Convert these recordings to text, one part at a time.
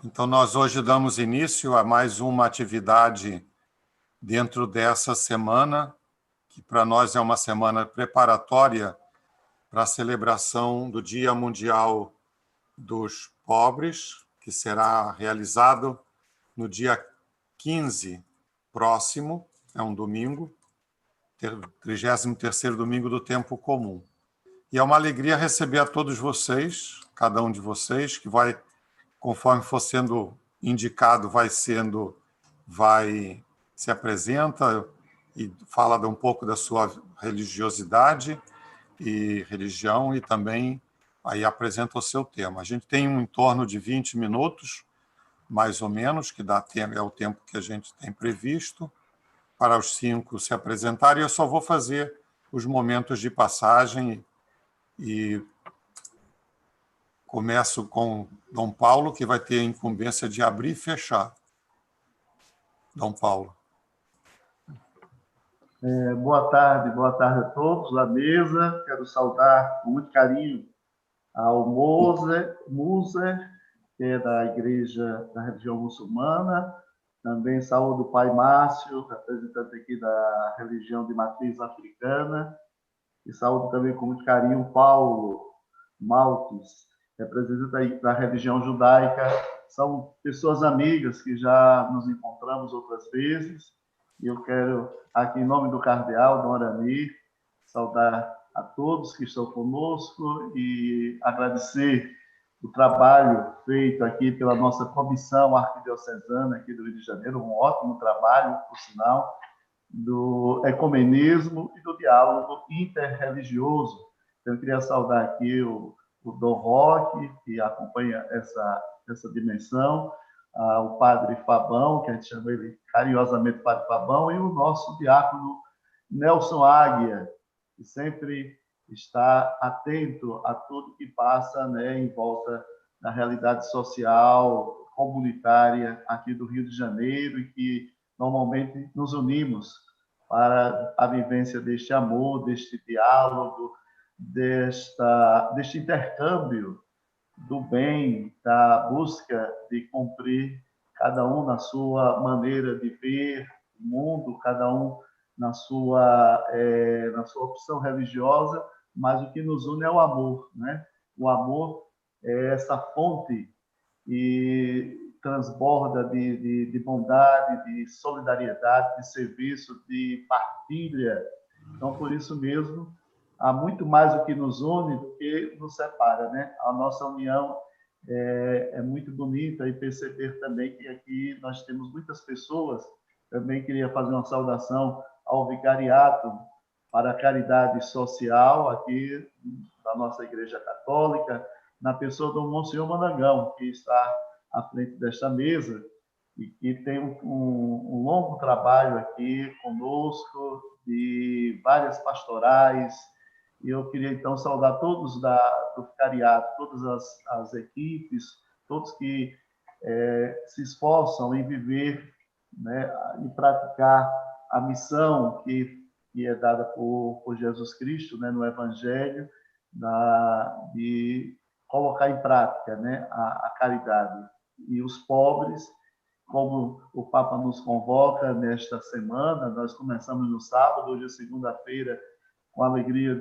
Então, nós hoje damos início a mais uma atividade dentro dessa semana, que para nós é uma semana preparatória para a celebração do Dia Mundial dos Pobres, que será realizado no dia 15 próximo, é um domingo, 33º domingo do tempo comum. E é uma alegria receber a todos vocês, cada um de vocês, que vai, conforme for sendo indicado, vai se apresenta e fala um pouco da sua religiosidade e religião e também aí apresenta o seu tema. A gente tem em torno de 20 minutos, mais ou menos, que é o tempo que a gente tem previsto, para os 5 se apresentarem. Eu só vou fazer os momentos de passagem e começo com Dom Paulo, que vai ter a incumbência de abrir e fechar. Dom Paulo. Boa tarde a todos da mesa. Quero saudar com muito carinho ao Moser, que é da Igreja da Religião Muçulmana. Também saúdo o Pai Márcio, representante aqui da religião de matriz africana. E saúdo também com muito carinho o Paulo Maltes, representante da religião judaica. São pessoas amigas que já nos encontramos outras vezes. E eu quero, aqui em nome do cardeal, Dom Arani, saudar a todos que estão conosco e agradecer o trabalho feito aqui pela nossa comissão arquidiocesana aqui do Rio de Janeiro, um ótimo trabalho, por sinal, do ecumenismo e do diálogo interreligioso. Então, eu queria saudar aqui o Dom Roque, que acompanha essa dimensão, o Padre Fabão, que a gente chama ele carinhosamente Padre Fabão, e o nosso diácono Nelson Águia, que sempre está atento a tudo que passa, né, em volta da realidade social, comunitária aqui do Rio de Janeiro, e que normalmente nos unimos para a vivência deste amor, deste diálogo, deste intercâmbio do bem, da busca de cumprir, cada um na sua maneira de ver o mundo, cada um na sua opção religiosa, mas o que nos une é o amor, né? O amor é essa fonte e transborda de bondade, de solidariedade, de serviço, de partilha. Então, por isso mesmo, há muito mais o que nos une do que nos separa, né? A nossa união é muito bonita, e perceber também que aqui nós temos muitas pessoas. Também queria fazer uma saudação ao vicariato para a caridade social aqui da nossa Igreja Católica, na pessoa do Monsenhor Manangão, que está à frente desta mesa e que tem um longo trabalho aqui conosco, de várias pastorais. E eu queria, então, saudar todos do vicariato, todas as equipes, todos que se esforçam em viver, né, e praticar a missão que é dada por Jesus Cristo, né, no Evangelho, de colocar em prática, né, a caridade. E os pobres, como o Papa nos convoca nesta semana, nós começamos no sábado, hoje é segunda-feira, com a alegria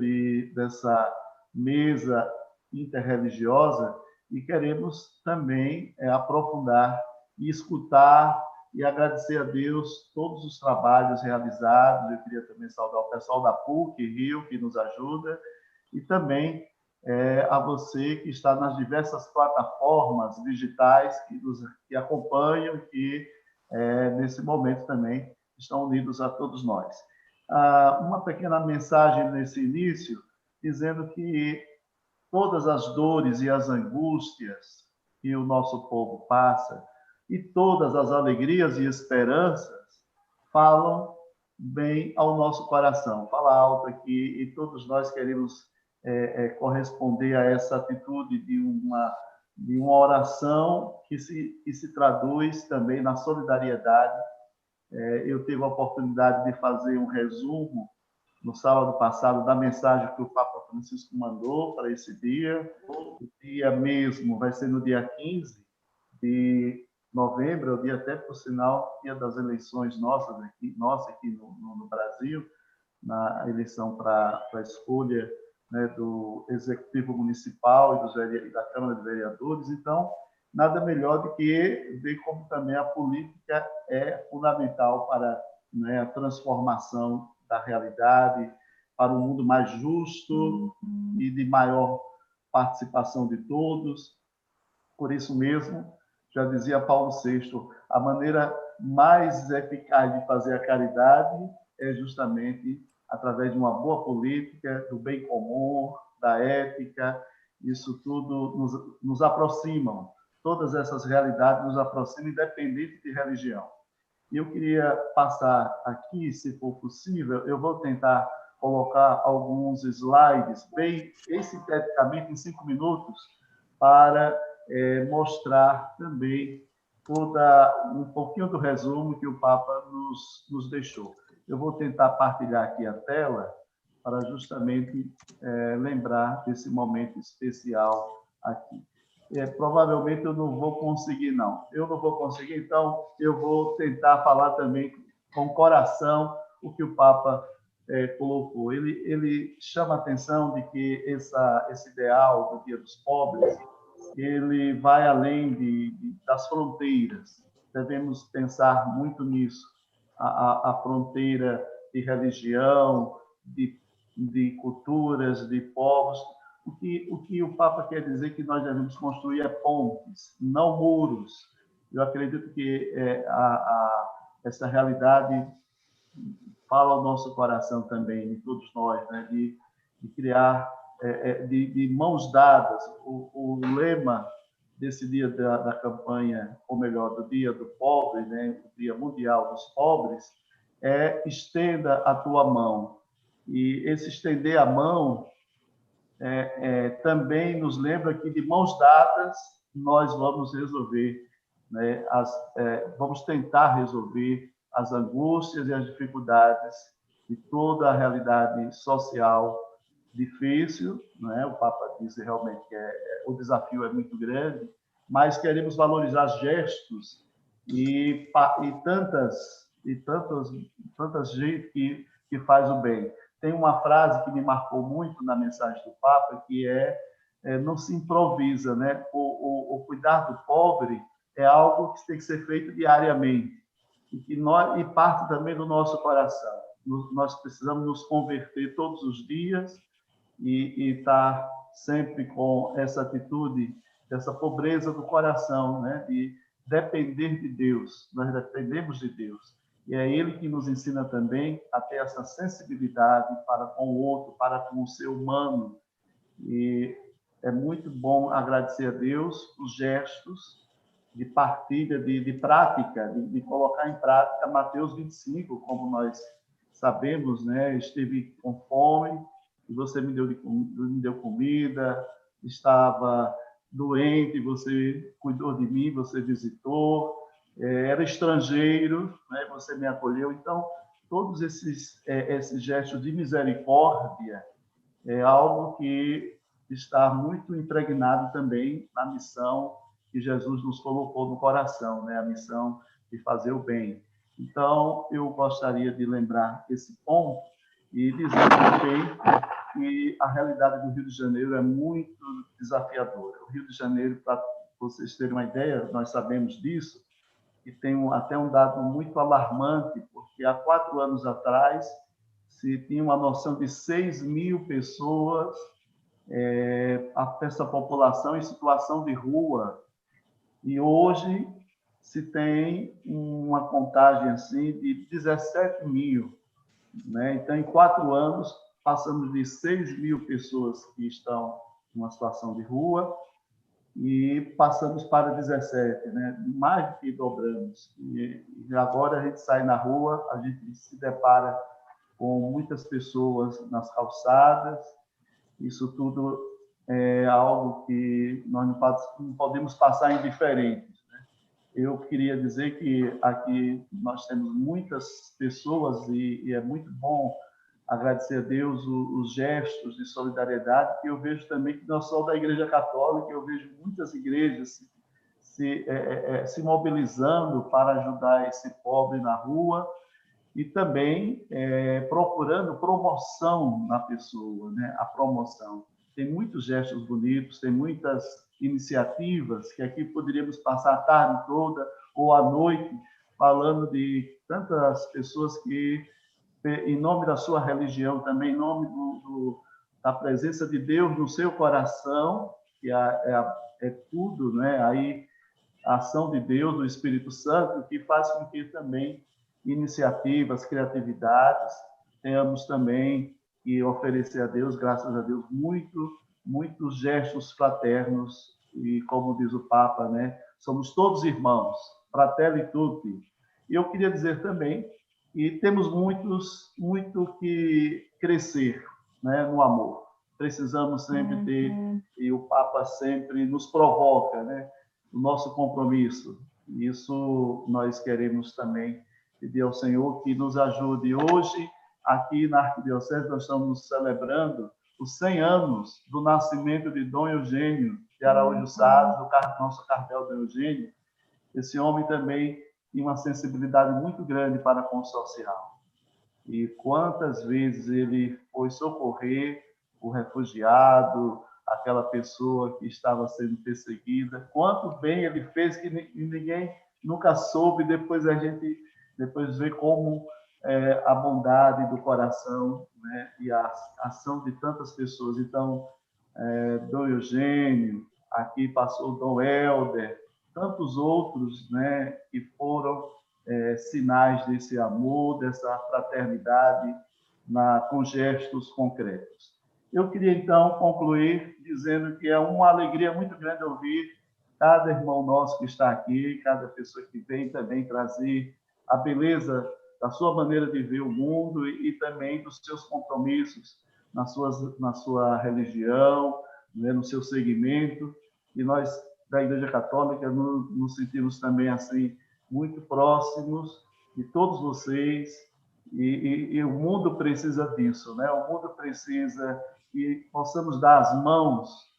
dessa mesa interreligiosa, e queremos também aprofundar e escutar e agradecer a Deus todos os trabalhos realizados. Eu queria também saudar o pessoal da PUC Rio, que nos ajuda, e também a você que está nas diversas plataformas digitais que acompanham e que, nesse momento, também estão unidos a todos nós. Uma pequena mensagem nesse início, dizendo que todas as dores e as angústias que o nosso povo passa, e todas as alegrias e esperanças, falam bem ao nosso coração. Fala alto aqui, e todos nós queremos corresponder a essa atitude de uma oração que se traduz também na solidariedade. Eu tive a oportunidade de fazer um resumo no sábado passado da mensagem que o Papa Francisco mandou para esse dia. O dia mesmo vai ser no dia 15 de novembro, é o dia até, por sinal, dia das eleições nossa aqui no Brasil, na eleição para a escolha, né, do Executivo Municipal e da Câmara de Vereadores. Então, nada melhor do que ver como também a política é fundamental para, né, a transformação da realidade, para um mundo mais justo e de maior participação de todos. Por isso mesmo, já dizia Paulo VI, a maneira mais eficaz de fazer a caridade é justamente através de uma boa política, do bem comum, da ética. Isso tudo nos aproximam. Todas essas realidades nos aproximam, independente de religião. E eu queria passar aqui, se for possível, eu vou tentar colocar alguns slides, bem sinteticamente, em 5 minutos, para mostrar também um pouquinho do resumo que o Papa nos deixou. Eu vou tentar partilhar aqui a tela para justamente lembrar desse momento especial aqui. Provavelmente eu não vou conseguir, não. Eu não vou conseguir, então eu vou tentar falar também com o coração o que o Papa colocou. Ele chama a atenção de que esse ideal do Dia dos Pobres, ele vai além das fronteiras. Devemos pensar muito nisso. A fronteira de religião, de culturas, de povos. O que o Papa quer dizer que nós devemos construir é pontes, não muros. Eu acredito que essa realidade fala ao nosso coração também, de todos nós, né? de criar, de mãos dadas. O lema desse dia da campanha, ou melhor, do Dia do Pobre, né? O Dia Mundial dos Pobres, é estenda a tua mão. E esse estender a mão também nos lembra que de mãos dadas nós vamos resolver, né? Vamos tentar resolver as angústias e as dificuldades de toda a realidade social difícil, né? O Papa diz realmente que o desafio é muito grande, mas queremos valorizar gestos e tantas gente que faz o bem. Tem uma frase que me marcou muito na mensagem do Papa, que não se improvisa, né? O cuidar do pobre é algo que tem que ser feito diariamente e parte também do nosso coração. Nós precisamos nos converter todos os dias e estar sempre com essa atitude, essa pobreza do coração, né? De depender de Deus. Nós dependemos de Deus. E é Ele que nos ensina também a ter essa sensibilidade para com o outro, para com o ser humano. E é muito bom agradecer a Deus os gestos de partilha, de prática, de colocar em prática Mateus 25, como nós sabemos, né? Estive com fome e você me deu comida, estava doente, você cuidou de mim, você visitou, era estrangeiro, né? Você me acolheu. Então, todos esses gestos de misericórdia é algo que está muito impregnado também na missão que Jesus nos colocou no coração, né? A missão de fazer o bem. Então, eu gostaria de lembrar esse ponto e dizer também que a realidade do Rio de Janeiro é muito desafiadora. O Rio de Janeiro, para vocês terem uma ideia, nós sabemos disso, e tem até um dado muito alarmante, porque há 4 anos atrás se tinha uma noção de 6.000 pessoas, essa população em situação de rua, e hoje se tem uma contagem assim de 17.000, né? Então, em 4 anos, passamos de 6.000 pessoas que estão em uma situação de rua e passamos para 17, né? Mais do que dobramos. E agora a gente sai na rua, a gente se depara com muitas pessoas nas calçadas. Isso tudo é algo que nós não podemos passar indiferentes. Eu queria dizer que aqui nós temos muitas pessoas e é muito bom agradecer a Deus os gestos de solidariedade que eu vejo também, que não só da Igreja Católica, eu vejo muitas igrejas se mobilizando para ajudar esse pobre na rua e também procurando promoção na pessoa, né? A promoção. Tem muitos gestos bonitos, tem muitas iniciativas que aqui poderíamos passar a tarde toda ou à noite falando de tantas pessoas que, em nome da sua religião, também em nome da presença de Deus no seu coração, que é tudo, né? Aí a ação de Deus, do Espírito Santo, que faz com que também iniciativas, criatividades, tenhamos também que oferecer a Deus, graças a Deus, muitos gestos fraternos, e como diz o Papa, né? Somos todos irmãos, fratelli tutti. E eu queria dizer também que temos muito que crescer, né, no amor. Precisamos sempre ter, e o Papa sempre nos provoca, né, o nosso compromisso. Isso nós queremos também pedir ao Senhor que nos ajude. Hoje, aqui na Arquidiocese, nós estamos celebrando os 100 anos do nascimento de Dom Eugênio de Araújo Sá, do nosso cardeal Dom Eugênio. Esse homem também tinha uma sensibilidade muito grande para com o social. E quantas vezes ele foi socorrer o refugiado, aquela pessoa que estava sendo perseguida, quanto bem ele fez que ninguém nunca soube. Depois a gente vê como a bondade do coração, né, e a ação de tantas pessoas. Então, Dom Eugênio, aqui passou Dom Helder, tantos outros, né, que foram sinais desse amor, dessa fraternidade, com gestos concretos. Eu queria, então, concluir dizendo que é uma alegria muito grande ouvir cada irmão nosso que está aqui, cada pessoa que vem também trazer a beleza da sua maneira de ver o mundo e também dos seus compromissos na sua religião, né, no seu segmento. E nós, da Igreja Católica, nos sentimos também assim muito próximos de todos vocês, e o mundo precisa disso, né? O mundo precisa que possamos dar as mãos.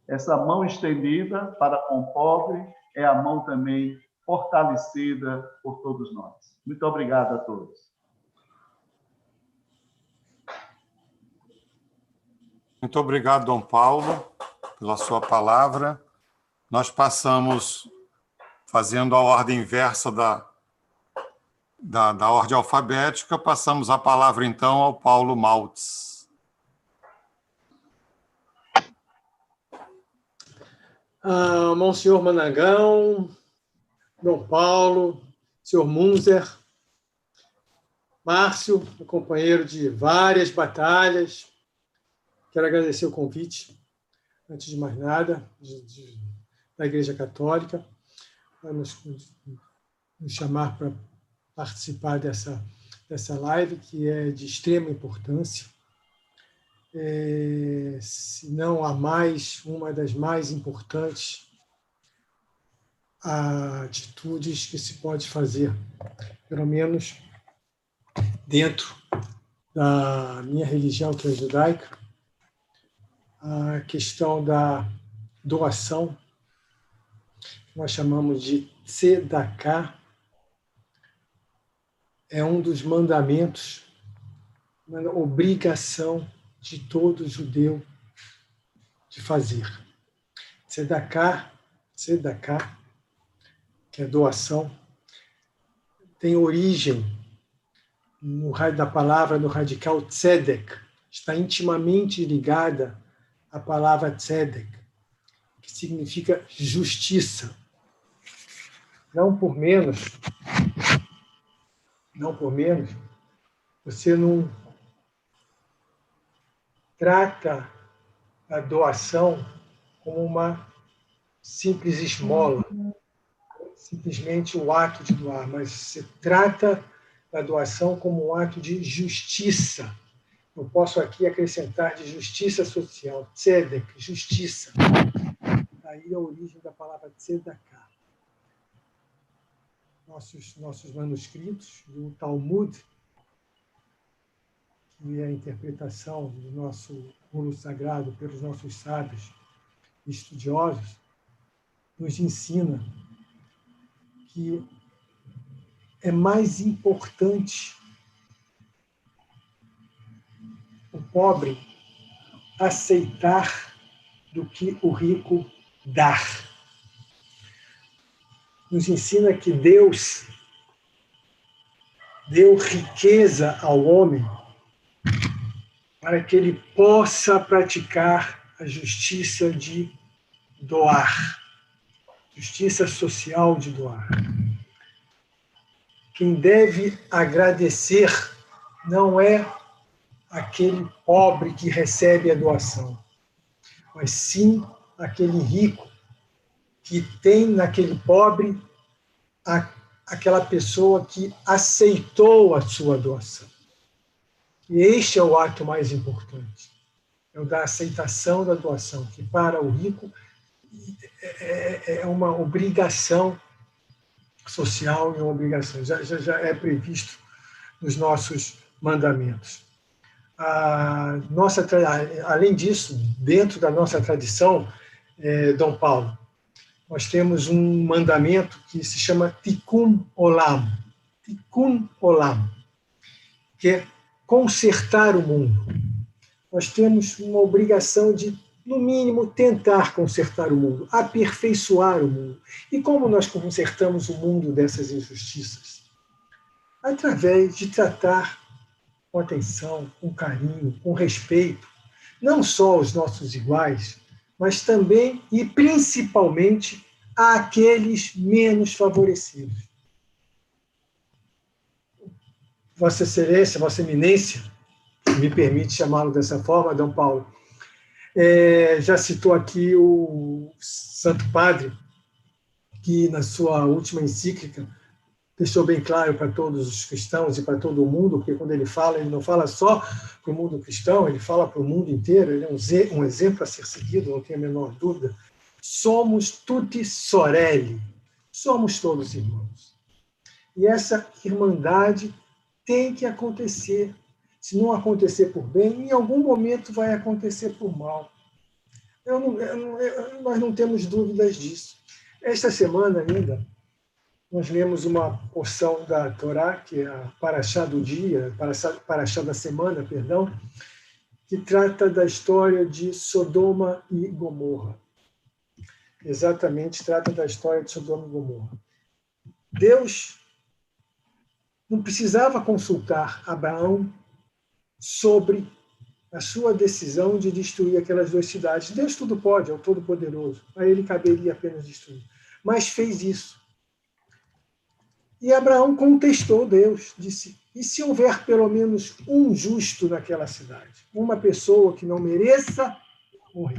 Essa mão estendida para com o pobre é a mão também fortalecida por todos nós. Muito obrigado a todos. Muito obrigado, Dom Paulo, pela sua palavra. Nós passamos, fazendo a ordem inversa da ordem alfabética, passamos a palavra, então, ao Paulo Maltz. Monsenhor Managão, Dom Paulo, senhor Munzer, Márcio, companheiro de várias batalhas, quero agradecer o convite, antes de mais nada, da Igreja Católica, para nos chamar para participar dessa live, que é de extrema importância. Se não a mais, uma das mais importantes atitudes que se pode fazer, pelo menos dentro da minha religião, que é judaica, a questão da doação, que nós chamamos de tzedakah, é um dos mandamentos, uma obrigação de todo judeu de fazer. Tzedakah, que é doação, tem origem da palavra no radical tzedek, está intimamente ligada à palavra tzedek, que significa justiça. Não por menos, você não trata a doação como uma simples esmola, simplesmente o ato de doar, mas você trata a doação como um ato de justiça. Eu posso aqui acrescentar de justiça social, tzedek, justiça. Daí a origem da palavra tzedakah. Nossos manuscritos, do Talmud, que é a interpretação do nosso rolo sagrado pelos nossos sábios estudiosos, nos ensina que é mais importante o pobre aceitar do que o rico dar. Nos ensina que Deus deu riqueza ao homem para que ele possa praticar a justiça de doar, justiça social de doar. Quem deve agradecer não é aquele pobre que recebe a doação, mas sim aquele rico que tem naquele pobre aquela pessoa que aceitou a sua doação. E este é o ato mais importante, é o da aceitação da doação, que para o rico é uma obrigação social e uma obrigação, já é previsto nos nossos mandamentos. Além disso, dentro da nossa tradição, Dom Paulo, nós temos um mandamento que se chama Tikkun Olam, que é consertar o mundo. Nós temos uma obrigação de, no mínimo, tentar consertar o mundo, aperfeiçoar o mundo. E como nós consertamos o mundo dessas injustiças? Através de tratar com atenção, com carinho, com respeito, não só os nossos iguais, mas também e principalmente àqueles menos favorecidos. Vossa Excelência, Vossa Eminência, me permite chamá-lo dessa forma, Dom Paulo, já citou aqui o Santo Padre, que na sua última encíclica deixou bem claro para todos os cristãos e para todo o mundo, porque quando ele fala, ele não fala só para o mundo cristão, ele fala para o mundo inteiro, ele é um exemplo a ser seguido, não tenho a menor dúvida. Somos tutti sorelli, somos todos irmãos. E essa irmandade tem que acontecer. Se não acontecer por bem, em algum momento vai acontecer por mal. Nós não temos dúvidas disso. Esta semana ainda, nós lemos uma porção da Torá, que é a Paraxá do dia, Paraxá da semana, perdão, que trata da história de Sodoma e Gomorra. Exatamente, trata da história de Sodoma e Gomorra. Deus não precisava consultar Abraão sobre a sua decisão de destruir aquelas duas cidades. Deus tudo pode, é o Todo-Poderoso. A ele caberia apenas destruir. Mas fez isso. E Abraão contestou Deus, disse, e se houver pelo menos um justo naquela cidade? Uma pessoa que não mereça morrer.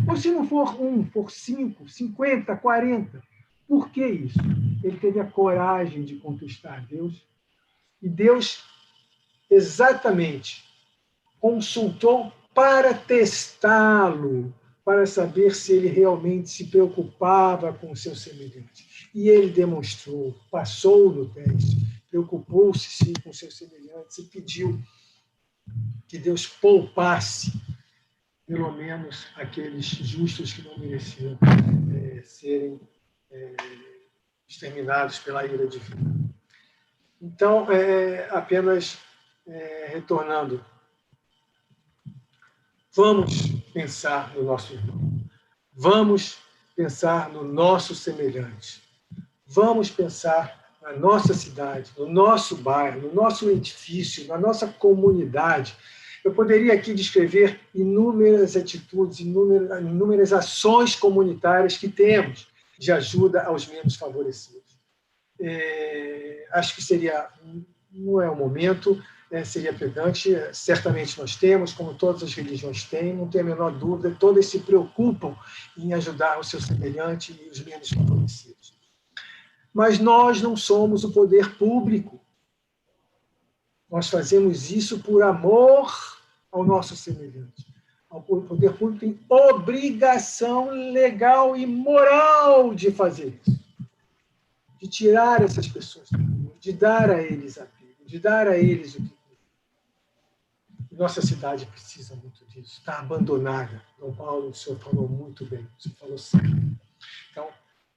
Ou se não for um, por 5, 50, 40. Por que isso? Ele teve a coragem de contestar Deus. E Deus exatamente consultou para testá-lo, para saber se ele realmente se preocupava com o seu semelhante. E ele demonstrou, passou no teste, preocupou-se sim com seus semelhantes e pediu que Deus poupasse, pelo menos, aqueles justos que não mereciam serem exterminados pela ira divina. Então, apenas retornando, vamos pensar no nosso irmão, vamos pensar no nosso semelhante, vamos pensar na nossa cidade, no nosso bairro, no nosso edifício, na nossa comunidade. Eu poderia aqui descrever inúmeras atitudes, inúmeras ações comunitárias que temos de ajuda aos menos favorecidos. Acho que não é o momento, seria pedante, certamente nós temos, como todas as religiões têm, não tem a menor dúvida, todas se preocupam em ajudar o seu semelhante e os menos favorecidos. Mas nós não somos o poder público. Nós fazemos isso por amor ao nosso semelhante. O poder público tem obrigação legal e moral de fazer isso, de tirar essas pessoas do mundo, de dar a eles apego, de dar a eles o que nossa cidade precisa muito disso, está abandonada. Dom Paulo, o senhor falou muito bem, o senhor falou certo. Então,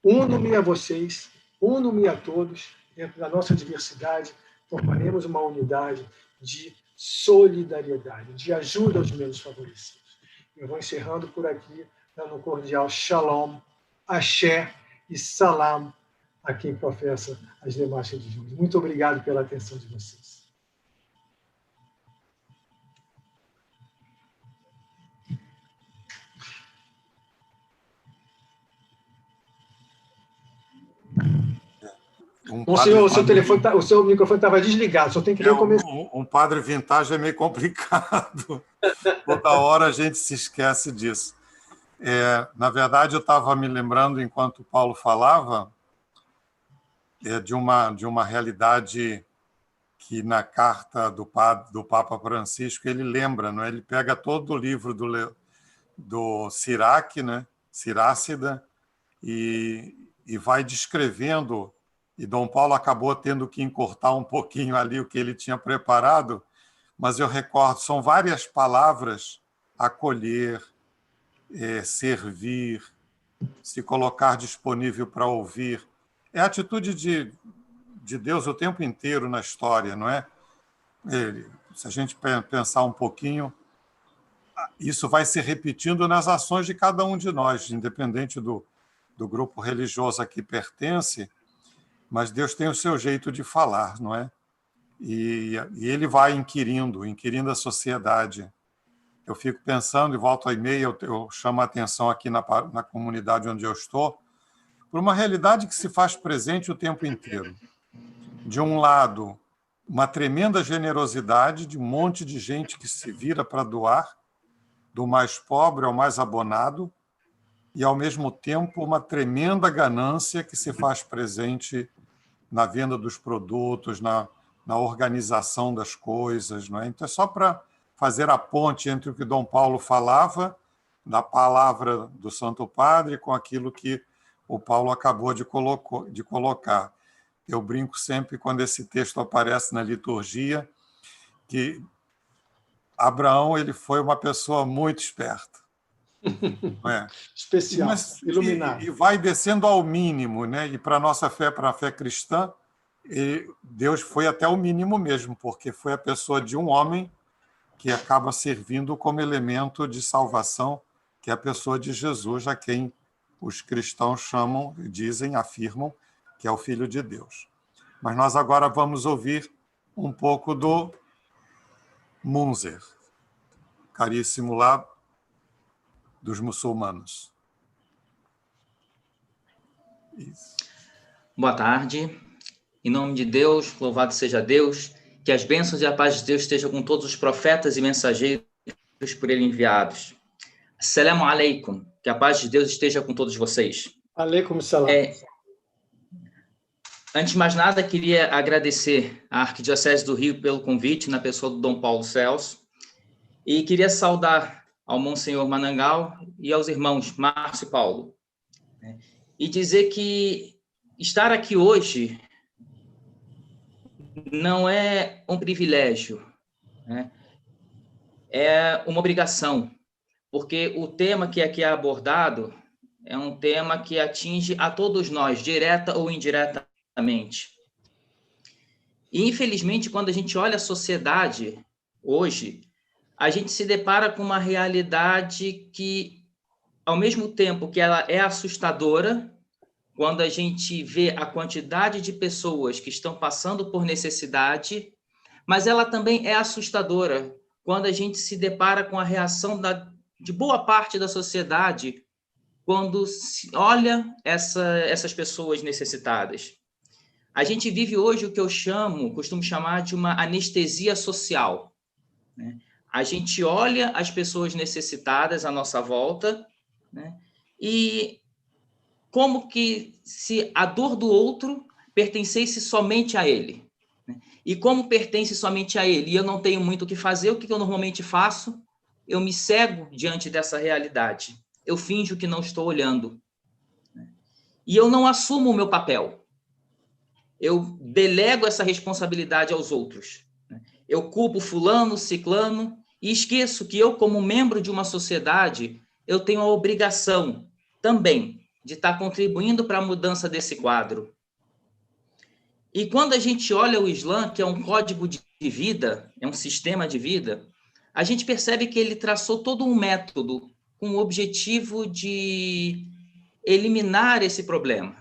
uno-me a vocês uno-me a todos, dentro da nossa diversidade, formaremos uma unidade de solidariedade, de ajuda aos menos favorecidos. Eu vou encerrando por aqui, dando um cordial shalom, axé e salam a quem professa as demais religiões. Muito obrigado pela atenção de vocês. Senhor, o seu microfone estava desligado, só tem que recomeçar. Um padre vintage é meio complicado. Toda hora a gente se esquece disso. Na verdade, eu estava me lembrando, enquanto o Paulo falava, de uma realidade que, na carta do Papa Francisco, ele lembra, não é? Ele pega todo o livro do Sirac, né? Sirácida, e vai descrevendo. E Dom Paulo acabou tendo que encurtar um pouquinho ali o que ele tinha preparado, mas eu recordo, são várias palavras: acolher, servir, se colocar disponível para ouvir. É a atitude de Deus o tempo inteiro na história, não é? Se a gente pensar um pouquinho, isso vai se repetindo nas ações de cada um de nós, independente do grupo religioso a que pertence, mas Deus tem o seu jeito de falar, não é? E ele vai inquirindo a sociedade. Eu fico pensando, e volto ao e-mail, eu chamo a atenção aqui na comunidade onde eu estou, por uma realidade que se faz presente o tempo inteiro. De um lado, uma tremenda generosidade de um monte de gente que se vira para doar, do mais pobre ao mais abonado, e, ao mesmo tempo, uma tremenda ganância que se faz presente na venda dos produtos, na organização das coisas, não é? Então, é só para fazer a ponte entre o que Dom Paulo falava, da palavra do Santo Padre, com aquilo que o Paulo acabou de colocar. Eu brinco sempre, quando esse texto aparece na liturgia, que Abraão ele foi uma pessoa muito esperta. Não é? Especial, iluminado. E vai descendo ao mínimo, né? E para a nossa fé, para a fé cristã, Deus foi até o mínimo mesmo, porque foi a pessoa de um homem que acaba servindo como elemento de salvação, que é a pessoa de Jesus, a quem os cristãos chamam, dizem, afirmam que é o Filho de Deus. Mas nós agora vamos ouvir um pouco do Munzer, caríssimo lá dos muçulmanos. Isso. Boa tarde. Em nome de Deus, louvado seja Deus, que as bênçãos e a paz de Deus estejam com todos os profetas e mensageiros por ele enviados. Assalamu alaikum. Que a paz de Deus esteja com todos vocês. Aleikum salam. Antes de mais nada, queria agradecer à Arquidiocese do Rio pelo convite, na pessoa do Dom Paulo Celso, e queria saudar ao Monsenhor Manangal e aos irmãos Márcio e Paulo, e dizer que estar aqui hoje não é um privilégio, né? É uma obrigação, porque o tema que aqui é abordado é um tema que atinge a todos nós, direta ou indiretamente. E, infelizmente, quando a gente olha a sociedade hoje, a gente se depara com uma realidade que, ao mesmo tempo que ela é assustadora, quando a gente vê a quantidade de pessoas que estão passando por necessidade, mas ela também é assustadora quando a gente se depara com a reação de boa parte da sociedade quando se olha essas pessoas necessitadas. A gente vive hoje o que eu costumo chamar de uma anestesia social, né? A gente olha as pessoas necessitadas à nossa volta, né? E como que se a dor do outro pertencesse somente a ele, né? E como pertence somente a ele, e eu não tenho muito o que fazer, o que eu normalmente faço? Eu me cego diante dessa realidade. Eu finjo que não estou olhando, né? E eu não assumo o meu papel. Eu delego essa responsabilidade aos outros, né? Eu culpo fulano, ciclano, e esqueço que eu, como membro de uma sociedade, eu tenho a obrigação também de estar contribuindo para a mudança desse quadro. E quando a gente olha o Islã, que é um código de vida, é um sistema de vida, a gente percebe que ele traçou todo um método com o objetivo de eliminar esse problema.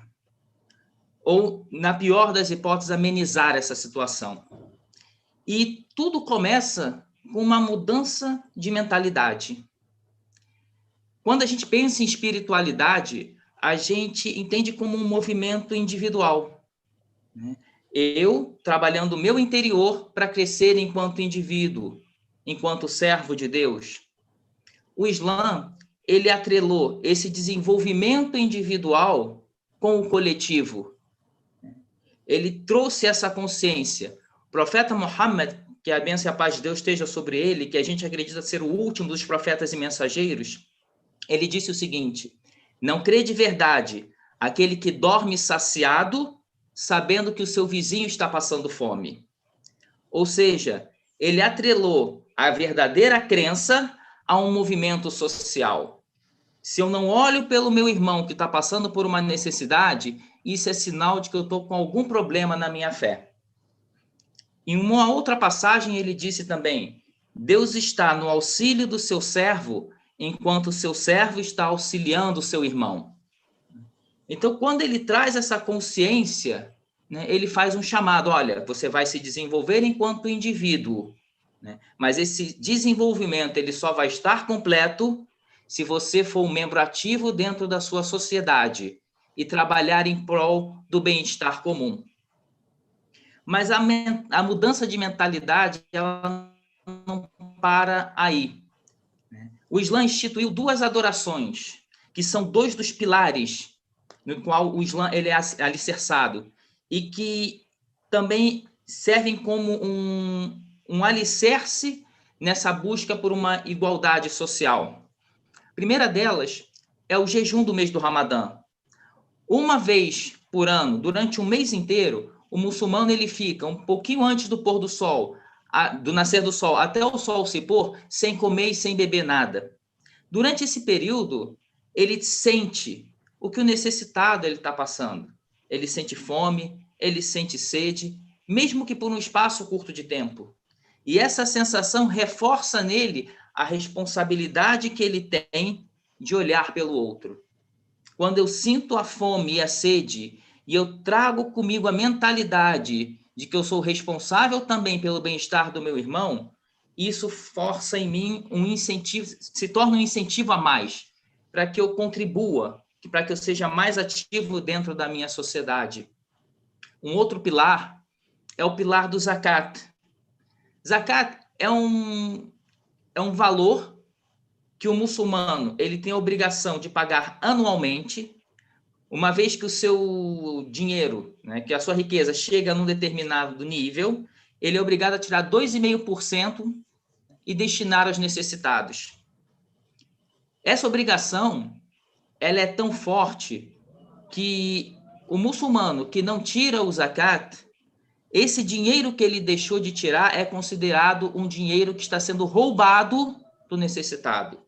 Ou, na pior das hipóteses, amenizar essa situação. E tudo começa com uma mudança de mentalidade. Quando a gente pensa em espiritualidade, a gente entende como um movimento individual. Eu trabalhando o meu interior para crescer enquanto indivíduo, enquanto servo de Deus. O Islã, ele atrelou esse desenvolvimento individual com o coletivo. Ele trouxe essa consciência. O profeta Muhammad, que a bênção e a paz de Deus esteja sobre ele, que a gente acredita ser o último dos profetas e mensageiros, ele disse o seguinte: não crê de verdade aquele que dorme saciado, sabendo que o seu vizinho está passando fome. Ou seja, ele atrelou a verdadeira crença a um movimento social. Se eu não olho pelo meu irmão que está passando por uma necessidade, isso é sinal de que eu estou com algum problema na minha fé. Em uma outra passagem, ele disse também: Deus está no auxílio do seu servo, enquanto o seu servo está auxiliando o seu irmão. Então, quando ele traz essa consciência, né, ele faz um chamado: olha, você vai se desenvolver enquanto indivíduo, né, mas esse desenvolvimento ele só vai estar completo se você for um membro ativo dentro da sua sociedade e trabalhar em prol do bem-estar comum. Mas a mudança de mentalidade, ela não para aí. O Islã instituiu 2 adorações, que são 2 dos pilares no qual o Islã ele é alicerçado, e que também servem como um alicerce nessa busca por uma igualdade social. A primeira delas é o jejum do mês do Ramadã. Uma vez por ano, durante um mês inteiro, o muçulmano ele fica um pouquinho antes do pôr do sol, do nascer do sol, até o sol se pôr, sem comer e sem beber nada. Durante esse período, ele sente o que o necessitado ele está passando. Ele sente fome, ele sente sede, mesmo que por um espaço curto de tempo. E essa sensação reforça nele a responsabilidade que ele tem de olhar pelo outro. Quando eu sinto a fome e a sede, e eu trago comigo a mentalidade de que eu sou responsável também pelo bem-estar do meu irmão, isso força em mim um incentivo, se torna um incentivo a mais, para que eu contribua, para que eu seja mais ativo dentro da minha sociedade. Um outro pilar é o pilar do zakat. Zakat é um valor que o muçulmano ele tem a obrigação de pagar anualmente, uma vez que o seu dinheiro, né, que a sua riqueza chega num determinado nível, ele é obrigado a tirar 2,5% e destinar aos necessitados. Essa obrigação ela é tão forte que o muçulmano que não tira o zakat, esse dinheiro que ele deixou de tirar é considerado um dinheiro que está sendo roubado do necessitado.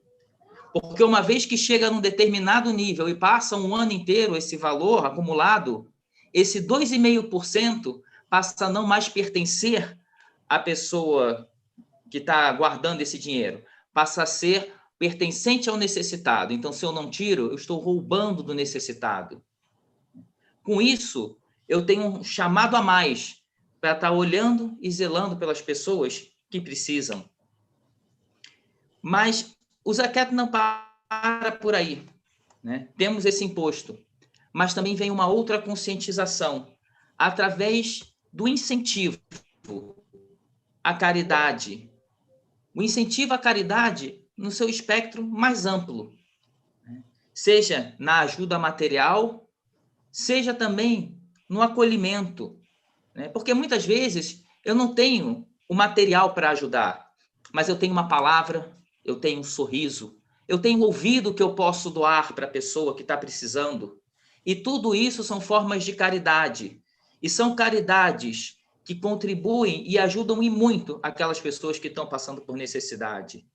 Porque uma vez que chega num determinado nível e passa um ano inteiro esse valor acumulado, esse 2,5% passa a não mais pertencer à pessoa que está guardando esse dinheiro, passa a ser pertencente ao necessitado. Então, se eu não tiro, eu estou roubando do necessitado. Com isso, eu tenho um chamado a mais para estar olhando e zelando pelas pessoas que precisam. Mas o zakat não para por aí, né? Temos esse imposto, mas também vem uma outra conscientização através do incentivo à caridade. O incentivo à caridade no seu espectro mais amplo, né? Seja na ajuda material, seja também no acolhimento, né? Porque muitas vezes eu não tenho o material para ajudar, mas eu tenho uma palavra, eu tenho um sorriso, eu tenho um ouvido que eu posso doar para a pessoa que está precisando. E tudo isso são formas de caridade. E são caridades que contribuem e ajudam e muito aquelas pessoas que estão passando por necessidade.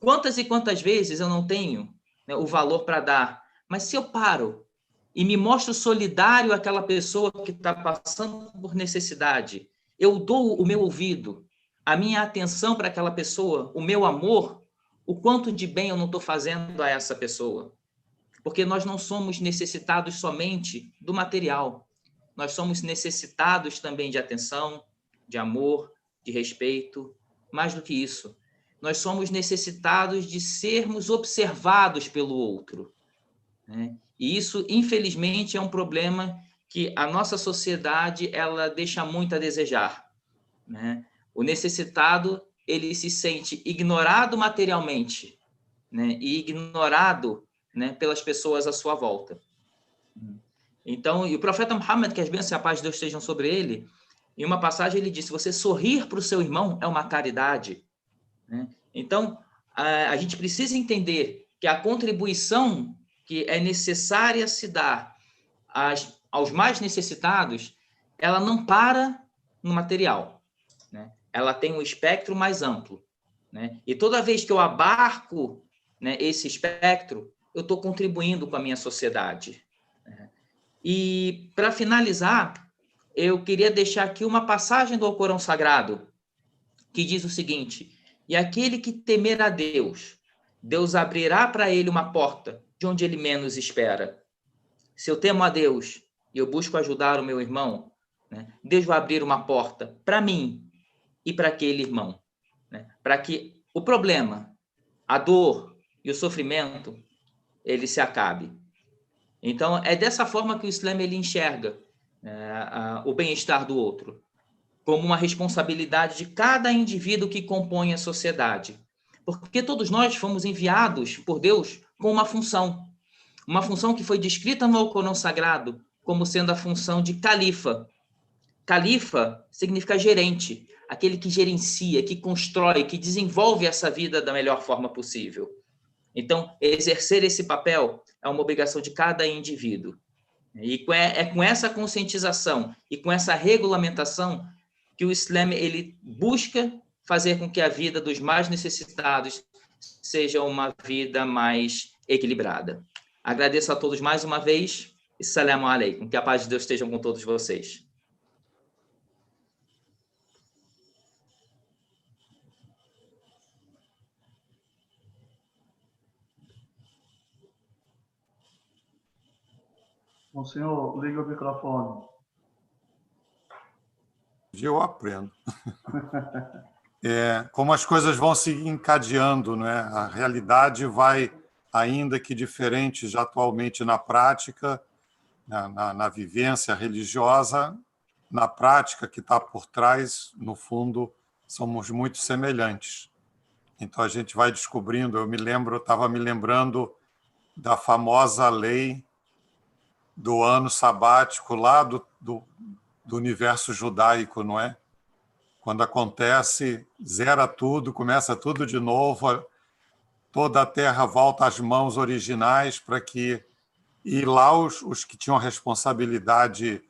Quantas e quantas vezes eu não tenho, né, o valor para dar, mas se eu paro e me mostro solidário àquela pessoa que está passando por necessidade, eu dou o meu ouvido, a minha atenção para aquela pessoa, o meu amor, o quanto de bem eu não estou fazendo a essa pessoa. Porque nós não somos necessitados somente do material. Nós somos necessitados também de atenção, de amor, de respeito. Mais do que isso, nós somos necessitados de sermos observados pelo outro, né? E isso, infelizmente, é um problema que a nossa sociedade ela deixa muito a desejar, né? O necessitado ele se sente ignorado materialmente, né? E ignorado, né, pelas pessoas à sua volta. Então, e o profeta Muhammad, que as bênçãos e a paz de Deus estejam sobre ele, em uma passagem ele disse: você sorrir para o seu irmão é uma caridade, né? Então, a gente precisa entender que a contribuição que é necessária se dar aos mais necessitados, ela não para no material, né? Ela tem um espectro mais amplo, né? E toda vez que eu abarco, né, esse espectro, eu estou contribuindo com a minha sociedade, né? E, para finalizar, eu queria deixar aqui uma passagem do Alcorão Sagrado, que diz o seguinte: e aquele que temer a Deus, Deus abrirá para ele uma porta de onde ele menos espera. Se eu temo a Deus e eu busco ajudar o meu irmão, né, Deus vai abrir uma porta para mim e para aquele irmão, né, para que o problema, a dor e o sofrimento, ele se acabe. Então, é dessa forma que o Islã ele enxerga o bem-estar do outro, como uma responsabilidade de cada indivíduo que compõe a sociedade. Porque todos nós fomos enviados por Deus com uma função que foi descrita no Alcorão Sagrado como sendo a função de califa. Califa significa gerente, aquele que gerencia, que constrói, que desenvolve essa vida da melhor forma possível. Então, exercer esse papel é uma obrigação de cada indivíduo. E é com essa conscientização e com essa regulamentação que o Islã ele busca fazer com que a vida dos mais necessitados seja uma vida mais equilibrada. Agradeço a todos mais uma vez. Assalamu alaikum. Que a paz de Deus esteja com todos vocês. O senhor, liga o microfone. Eu aprendo. Como as coisas vão se encadeando, né? A realidade vai, ainda que diferente já atualmente na prática, na vivência religiosa, na prática que está por trás, no fundo, somos muito semelhantes. Então a gente vai descobrindo. Eu estava me lembrando da famosa lei do ano sabático lá do universo judaico, não é? Quando acontece, zera tudo, começa tudo de novo, toda a terra volta às mãos originais para que... E lá os que tinham a responsabilidade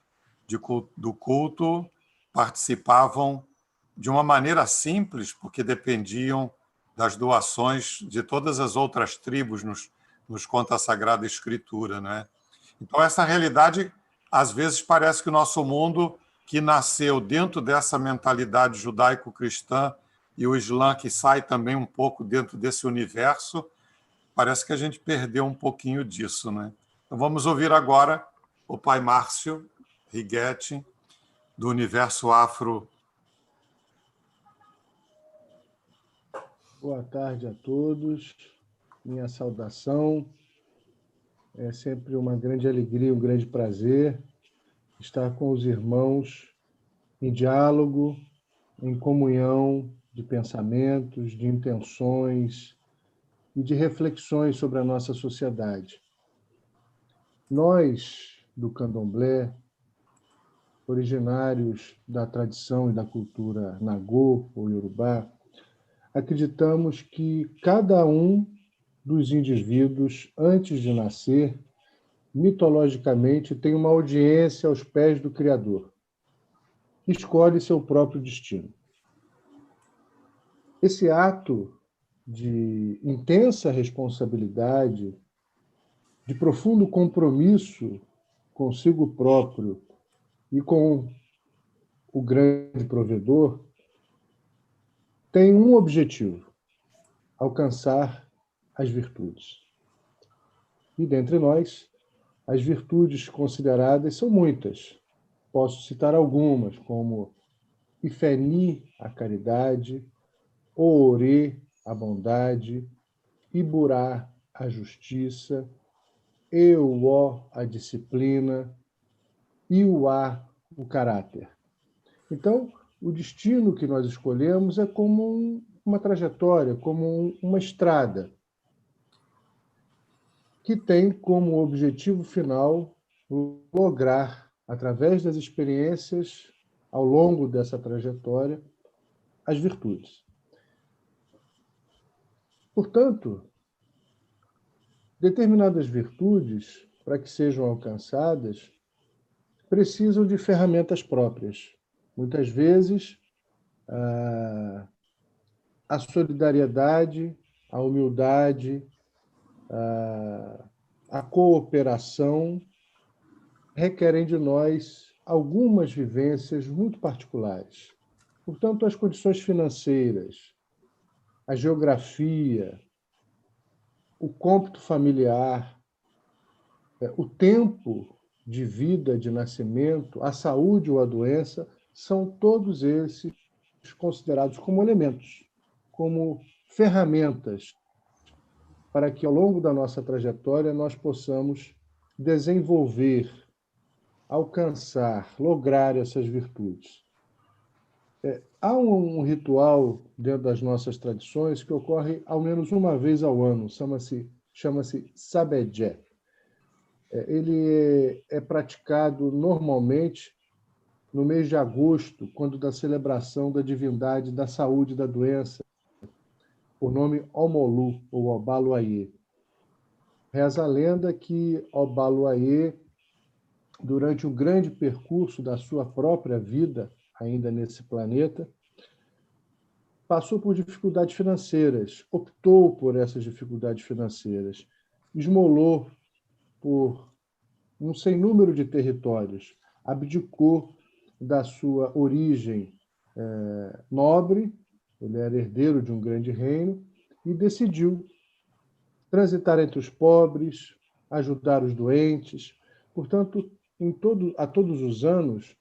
do culto participavam de uma maneira simples, porque dependiam das doações de todas as outras tribos, nos conta a Sagrada Escritura, né? Então, essa realidade, às vezes, parece que o nosso mundo, que nasceu dentro dessa mentalidade judaico-cristã, e o Islã, que sai também um pouco dentro desse universo, parece que a gente perdeu um pouquinho disso, né? Então, vamos ouvir agora o pai Márcio Righetti, do Universo Afro. Boa tarde a todos. Minha saudação. É sempre uma grande alegria, um grande prazer estar com os irmãos em diálogo, em comunhão de pensamentos, de intenções e de reflexões sobre a nossa sociedade. Nós, do Candomblé, originários da tradição e da cultura Nagô ou Yorubá, acreditamos que cada um dos indivíduos, antes de nascer, mitologicamente tem uma audiência aos pés do Criador. Escolhe seu próprio destino. Esse ato de intensa responsabilidade, de profundo compromisso consigo próprio e com o grande provedor, tem um objetivo: alcançar as virtudes. E dentre nós, as virtudes consideradas são muitas. Posso citar algumas, como Ifeni, a caridade, Oorê, a bondade, Iburá, a justiça, Euó, a disciplina, Iuá, o caráter. Então, o destino que nós escolhemos é como uma trajetória, como uma estrada, que tem como objetivo final lograr, através das experiências ao longo dessa trajetória, as virtudes. Portanto, determinadas virtudes, para que sejam alcançadas, precisam de ferramentas próprias. Muitas vezes, a solidariedade, a humildade, a cooperação requerem de nós algumas vivências muito particulares. Portanto, as condições financeiras, a geografia, o cômputo familiar, o tempo de vida, de nascimento, a saúde ou a doença, são todos esses considerados como elementos, como ferramentas para que, ao longo da nossa trajetória, nós possamos desenvolver, alcançar, lograr essas virtudes. Há um ritual dentro das nossas tradições que ocorre ao menos uma vez ao ano, chama-se Sabedjé. Ele é praticado normalmente no mês de agosto, quando da celebração da divindade da saúde e da doença, por nome Omolu, ou Obaluayê. Reza a lenda que Obaluayê, durante o grande percurso da sua própria vida, ainda nesse planeta, passou por dificuldades financeiras, optou por essas dificuldades financeiras, esmolou por um sem número de territórios, abdicou da sua origem nobre, ele era herdeiro de um grande reino, e decidiu transitar entre os pobres, ajudar os doentes. Portanto, a todos os anos,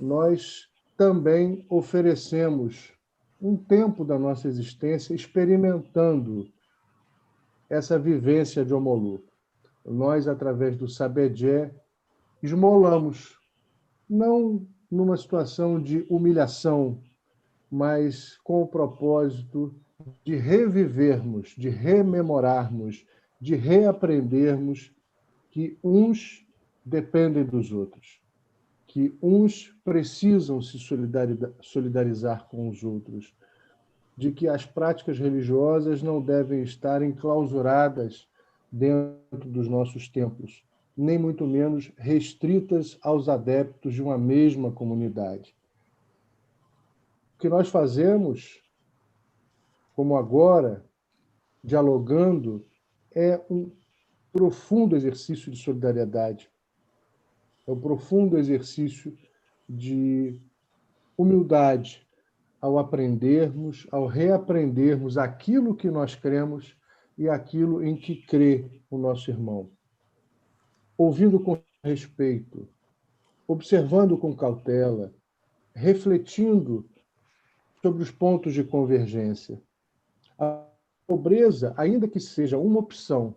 nós também oferecemos um tempo da nossa existência experimentando essa vivência de Omolu. Nós, através do Sabedjé, esmolamos, não numa situação de humilhação, mas com o propósito de revivermos, de rememorarmos, de reaprendermos que uns dependem dos outros, que uns precisam se solidarizar com os outros, de que as práticas religiosas não devem estar enclausuradas dentro dos nossos templos, nem muito menos restritas aos adeptos de uma mesma comunidade. O que nós fazemos, como agora, dialogando, é um profundo exercício de solidariedade, é um profundo exercício de humildade ao aprendermos, ao reaprendermos aquilo que nós cremos e aquilo em que crê o nosso irmão. Ouvindo com respeito, observando com cautela, refletindo sobre os pontos de convergência. A pobreza, ainda que seja uma opção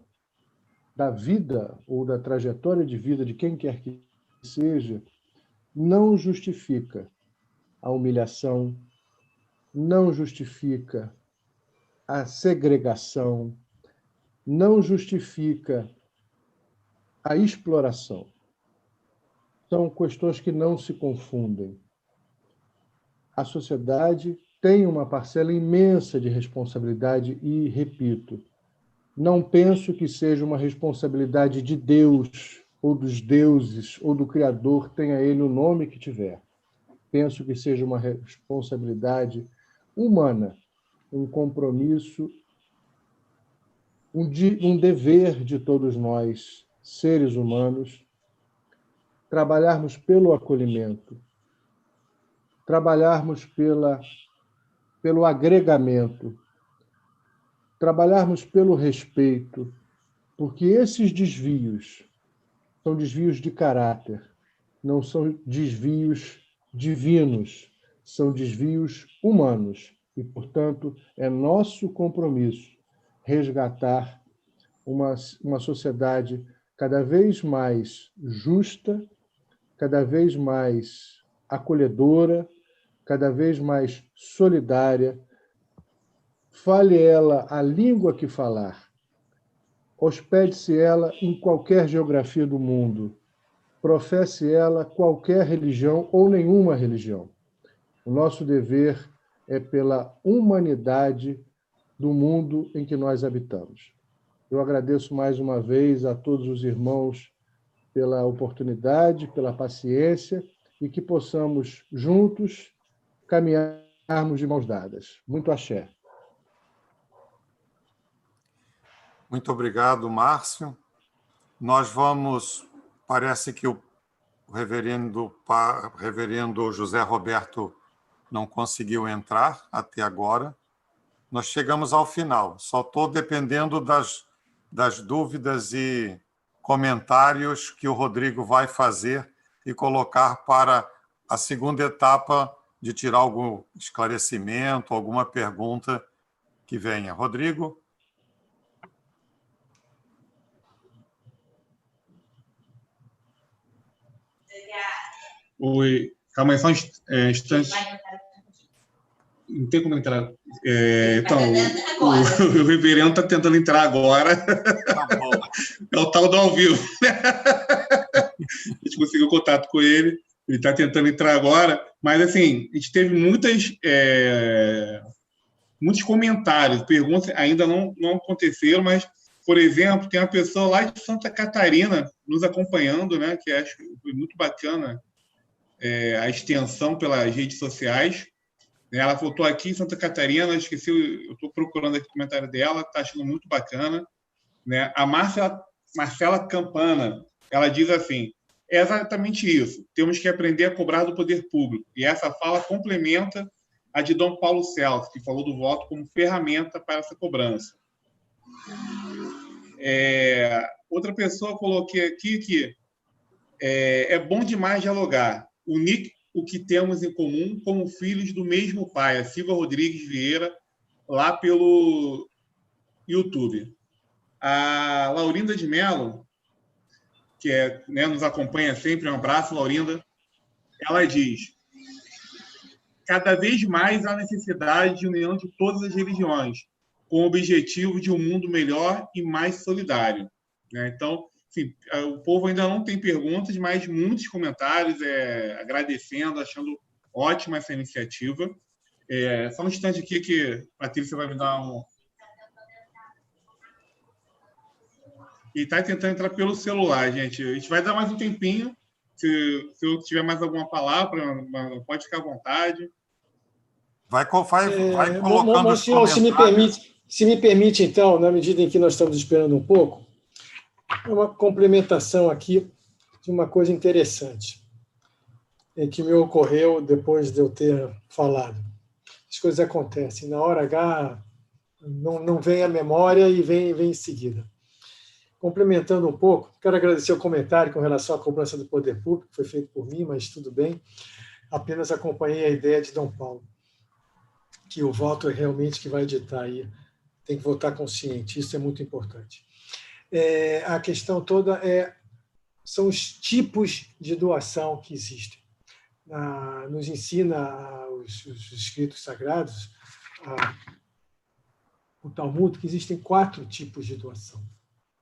da vida ou da trajetória de vida de quem quer que seja, não justifica a humilhação, não justifica a segregação, não justifica a exploração. São questões que não se confundem. A sociedade tem uma parcela imensa de responsabilidade e, repito, não penso que seja uma responsabilidade de Deus, ou dos deuses, ou do Criador, tenha ele o nome que tiver. Penso que seja uma responsabilidade humana, um compromisso, um dever de todos nós, seres humanos, trabalharmos pelo acolhimento, trabalharmos pelo agregamento, trabalharmos pelo respeito, porque esses desvios são desvios de caráter, não são desvios divinos, são desvios humanos. E, portanto, é nosso compromisso resgatar uma sociedade cada vez mais justa, cada vez mais acolhedora, cada vez mais solidária. Fale ela a língua que falar, hospede-se ela em qualquer geografia do mundo, professe ela qualquer religião ou nenhuma religião. O nosso dever é pela humanidade do mundo em que nós habitamos. Eu agradeço mais uma vez a todos os irmãos pela oportunidade, pela paciência e que possamos juntos caminharmos de mãos dadas. Muito axé. Muito obrigado, Márcio. Nós vamos... Parece que o reverendo José Roberto não conseguiu entrar até agora. Nós chegamos ao final. Só estou dependendo das dúvidas e comentários que o Rodrigo vai fazer e colocar para a segunda etapa de tirar algum esclarecimento, alguma pergunta que venha. Rodrigo? Oi, calma aí, só um instante. Não tem como entrar. Então, o reverendo está tentando entrar agora. Tá bom. É o tal do ao vivo. A gente conseguiu contato com ele. Ele está tentando entrar agora. Mas, assim, a gente teve muitos comentários. Perguntas ainda não aconteceram, mas, por exemplo, tem uma pessoa lá de Santa Catarina nos acompanhando, né, que acho que foi muito bacana a extensão pelas redes sociais. Ela voltou aqui em Santa Catarina, eu estou procurando aqui o comentário dela, está achando muito bacana. Né? A Marcela Campana, ela diz assim, é exatamente isso, temos que aprender a cobrar do poder público. E essa fala complementa a de Dom Paulo Celso, que falou do voto como ferramenta para essa cobrança. Outra pessoa coloquei aqui que é bom demais dialogar, unir o que temos em comum como filhos do mesmo pai, a Silva Rodrigues Vieira, lá pelo YouTube. A Laurinda de Mello, que nos acompanha sempre, um abraço, Laurinda, ela diz: cada vez mais há necessidade de união de todas as religiões, com o objetivo de um mundo melhor e mais solidário. Então, enfim, o povo ainda não tem perguntas, mas muitos comentários agradecendo, achando ótima essa iniciativa. Só um instante aqui que a Patrícia vai me dar um... E está tentando entrar pelo celular, gente. A gente vai dar mais um tempinho. Se eu tiver mais alguma palavra, pode ficar à vontade. Vai colocando os senhor, comentários. se me permite, então, na medida em que nós estamos esperando um pouco, uma complementação aqui de uma coisa interessante que me ocorreu depois de eu ter falado. As coisas acontecem. Na hora H, não vem a memória e vem em seguida. Complementando um pouco, quero agradecer o comentário com relação à cobrança do poder público, que foi feito por mim, mas tudo bem. Apenas acompanhei a ideia de Dom Paulo, que o voto é realmente que vai ditar aí. Tem que votar consciente, isso é muito importante. A questão toda são os tipos de doação que existem. Nos ensina os escritos sagrados, o Talmud, que existem 4 tipos de doação.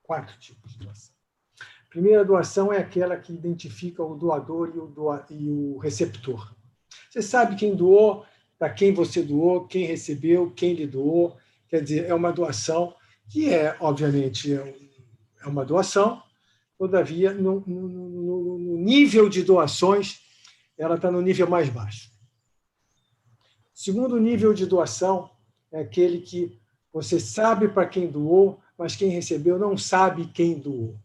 4 tipos de doação. A primeira doação é aquela que identifica o doador e o receptor. Você sabe quem doou, para quem você doou, quem recebeu, quem lhe doou. Quer dizer, é uma doação que obviamente, é uma doação, todavia, no nível de doações, ela está no nível mais baixo. O segundo nível de doação é aquele que você sabe para quem doou, mas quem recebeu não sabe quem doou.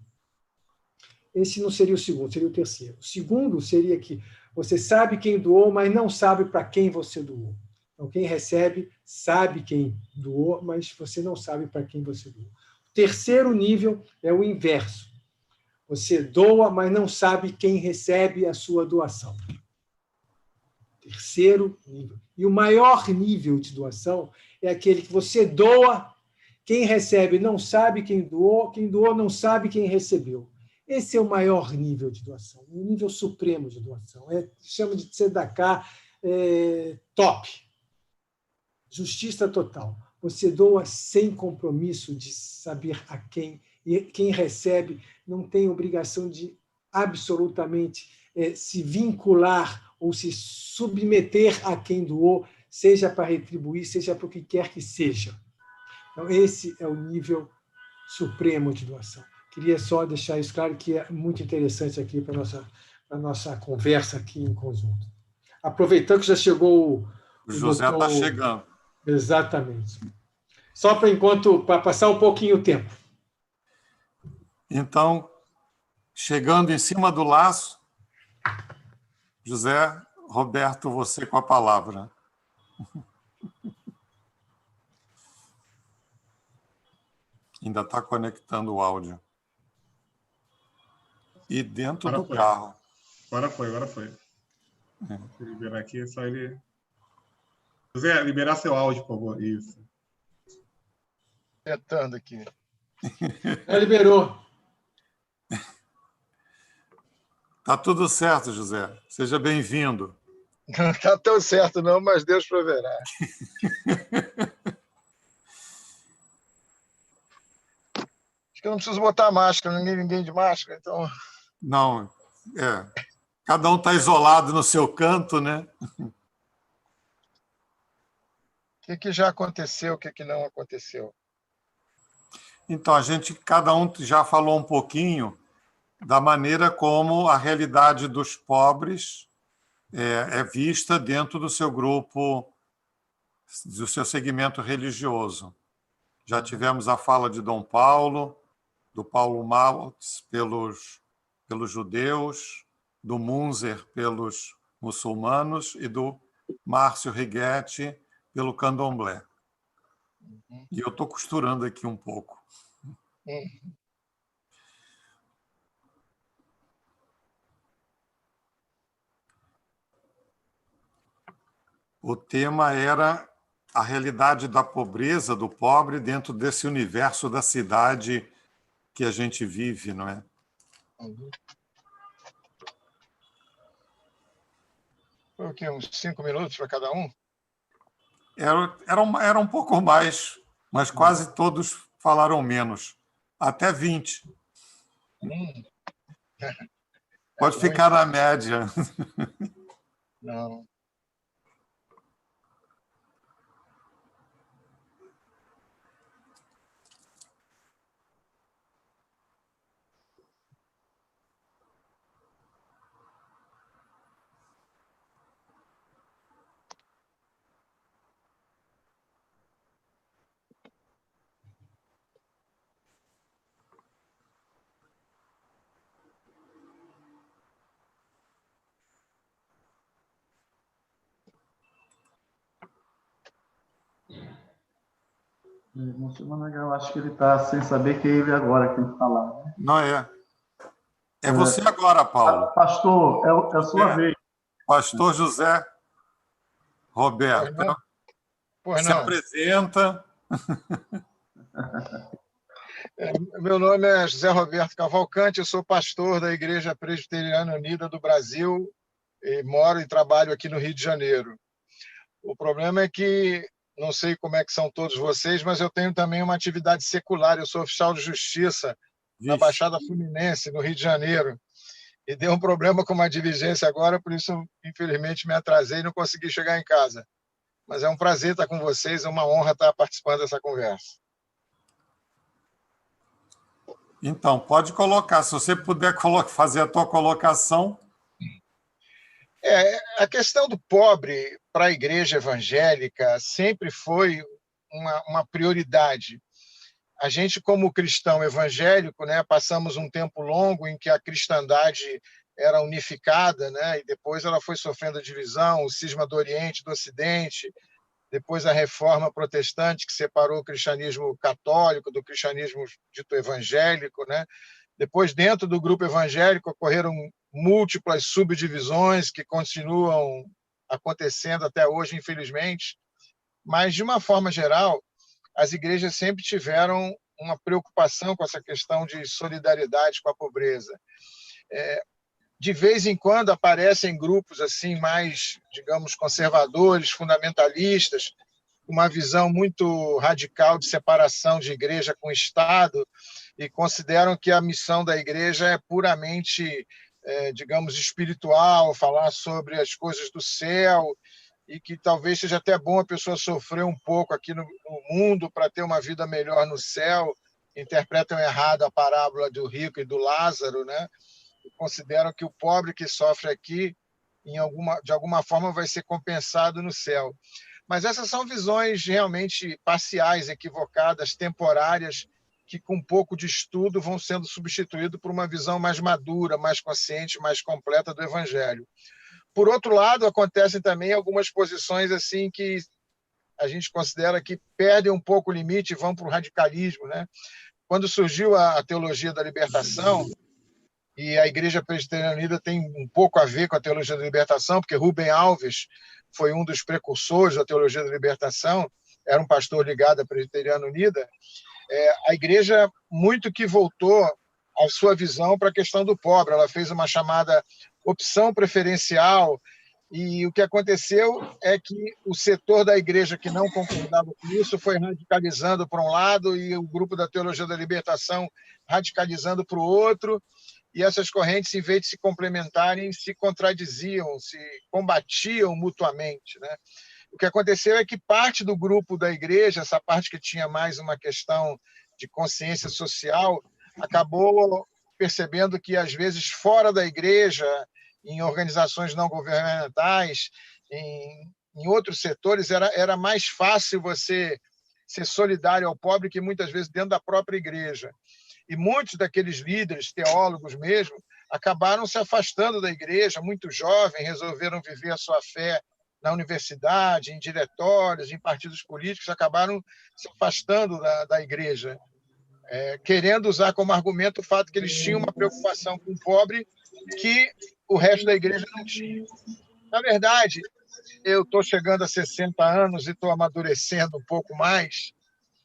Esse não seria o segundo, seria o terceiro. O segundo seria que você sabe quem doou, mas não sabe para quem você doou. Então, quem recebe sabe quem doou, mas você não sabe para quem você doou. O terceiro nível é o inverso. Você doa, mas não sabe quem recebe a sua doação. Terceiro nível. E o maior nível de doação é aquele que você doa, quem recebe não sabe quem doou não sabe quem recebeu. Esse é o maior nível de doação, o nível supremo de doação. Chama de tzedakah top. Justiça total. Você doa sem compromisso de saber a quem, e quem recebe não tem obrigação de absolutamente se vincular ou se submeter a quem doou, seja para retribuir, seja para o que quer que seja. Então, esse é o nível supremo de doação. Queria só deixar isso claro, que é muito interessante aqui para a nossa conversa aqui em conjunto. Aproveitando que já chegou o José está chegando. Exatamente. Só para passar um pouquinho o tempo. Então, chegando em cima do laço, José Roberto, você com a palavra. Ainda está conectando o áudio. E dentro do carro. Agora foi. Vou liberar aqui, é só ele... José, liberar seu áudio, por favor. Isso. Tentando aqui. Já liberou. Tá tudo certo, José. Seja bem-vindo. Não está tão certo, não, mas Deus proverá. Acho que eu não preciso botar máscara, ninguém de máscara, então. Não, cada um está isolado no seu canto, né? O que já aconteceu, o que não aconteceu? Então, cada um já falou um pouquinho da maneira como a realidade dos pobres é vista dentro do seu grupo, do seu segmento religioso. Já tivemos a fala de Dom Paulo, do Paulo Maltz pelos judeus, do Munzer pelos muçulmanos e do Márcio Righetti pelo candomblé. E eu estou costurando aqui um pouco. O tema era a realidade da pobreza, do pobre, dentro desse universo da cidade que a gente vive, não é? Foi o quê? Uns 5 minutos para cada um? Era um pouco mais, mas quase todos falaram menos. Até 20. Pode ficar na média. Não. Eu acho que ele está sem saber que é ele agora que tem que falar. Né? Não é. É você agora, Paulo. Pastor, é a sua vez. Pastor José Roberto. Pois se apresenta. Meu nome é José Roberto Cavalcante, eu sou pastor da Igreja Presbiteriana Unida do Brasil e moro e trabalho aqui no Rio de Janeiro. O problema é que, não sei como é que são todos vocês, mas eu tenho também uma atividade secular, eu sou oficial de justiça na Baixada Fluminense, no Rio de Janeiro, e deu um problema com uma diligência agora, por isso, infelizmente, me atrasei e não consegui chegar em casa. Mas é um prazer estar com vocês, é uma honra estar participando dessa conversa. Então, pode colocar, se você puder fazer a tua colocação. A questão do pobre para a igreja evangélica sempre foi uma prioridade. a gente, como cristão evangélico, né, passamos um tempo longo em que a cristandade era unificada, né, e depois ela foi sofrendo a divisão, o cisma do Oriente e do Ocidente, depois a reforma protestante, que separou o cristianismo católico do cristianismo dito evangélico, né? Depois, dentro do grupo evangélico, ocorreram múltiplas subdivisões que continuam acontecendo até hoje, infelizmente. Mas, de uma forma geral, as igrejas sempre tiveram uma preocupação com essa questão de solidariedade com a pobreza. De vez em quando aparecem grupos assim mais, digamos, conservadores, fundamentalistas, uma visão muito radical de separação de igreja com Estado, e consideram que a missão da igreja é puramente, digamos, espiritual, falar sobre as coisas do céu, e que talvez seja até bom a pessoa sofrer um pouco aqui no mundo para ter uma vida melhor no céu. Interpretam errado a parábola do rico e do Lázaro, né? Consideram que o pobre que sofre aqui, de alguma forma, vai ser compensado no céu. Mas essas são visões realmente parciais, equivocadas, temporárias, que com um pouco de estudo vão sendo substituídos por uma visão mais madura, mais consciente, mais completa do Evangelho. Por outro lado, acontecem também algumas posições assim que a gente considera que perdem um pouco o limite e vão para o radicalismo, né? Quando surgiu a teologia da libertação, e a Igreja Presbiteriana Unida tem um pouco a ver com a teologia da libertação, porque Rubem Alves foi um dos precursores da teologia da libertação, era um pastor ligado à Presbiteriana Unida. A Igreja muito que voltou a sua visão para a questão do pobre. Ela fez uma chamada opção preferencial, e o que aconteceu é que o setor da Igreja que não concordava com isso foi radicalizando para um lado e o grupo da teologia da libertação radicalizando para o outro. E essas correntes, em vez de se complementarem, se contradiziam, se combatiam mutuamente, né? O que aconteceu é que parte do grupo da igreja, essa parte que tinha mais uma questão de consciência social, acabou percebendo que, às vezes, fora da igreja, em organizações não governamentais, em outros setores, era mais fácil você ser solidário ao pobre que, muitas vezes, dentro da própria igreja. E muitos daqueles líderes, teólogos mesmo, acabaram se afastando da igreja, muito jovens, resolveram viver a sua fé na universidade, em diretórios, em partidos políticos, acabaram se afastando da igreja, querendo usar como argumento o fato que eles tinham uma preocupação com o pobre que o resto da igreja não tinha. Na verdade, eu estou chegando a 60 anos e estou amadurecendo um pouco mais.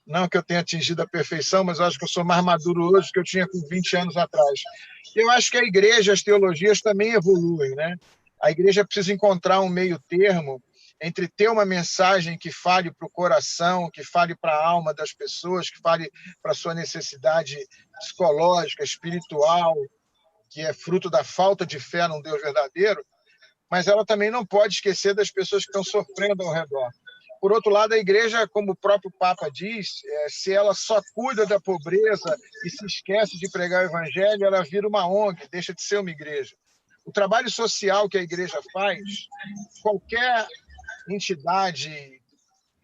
Não que eu tenha atingido a perfeição, mas eu acho que eu sou mais maduro hoje do que eu tinha com 20 anos atrás. Eu acho que a igreja, as teologias também evoluem, né? A igreja precisa encontrar um meio termo entre ter uma mensagem que fale para o coração, que fale para a alma das pessoas, que fale para a sua necessidade psicológica, espiritual, que é fruto da falta de fé num Deus verdadeiro, mas ela também não pode esquecer das pessoas que estão sofrendo ao redor. Por outro lado, a igreja, como o próprio Papa diz, se ela só cuida da pobreza e se esquece de pregar o evangelho, ela vira uma ONG, deixa de ser uma igreja. O trabalho social que a igreja faz, qualquer entidade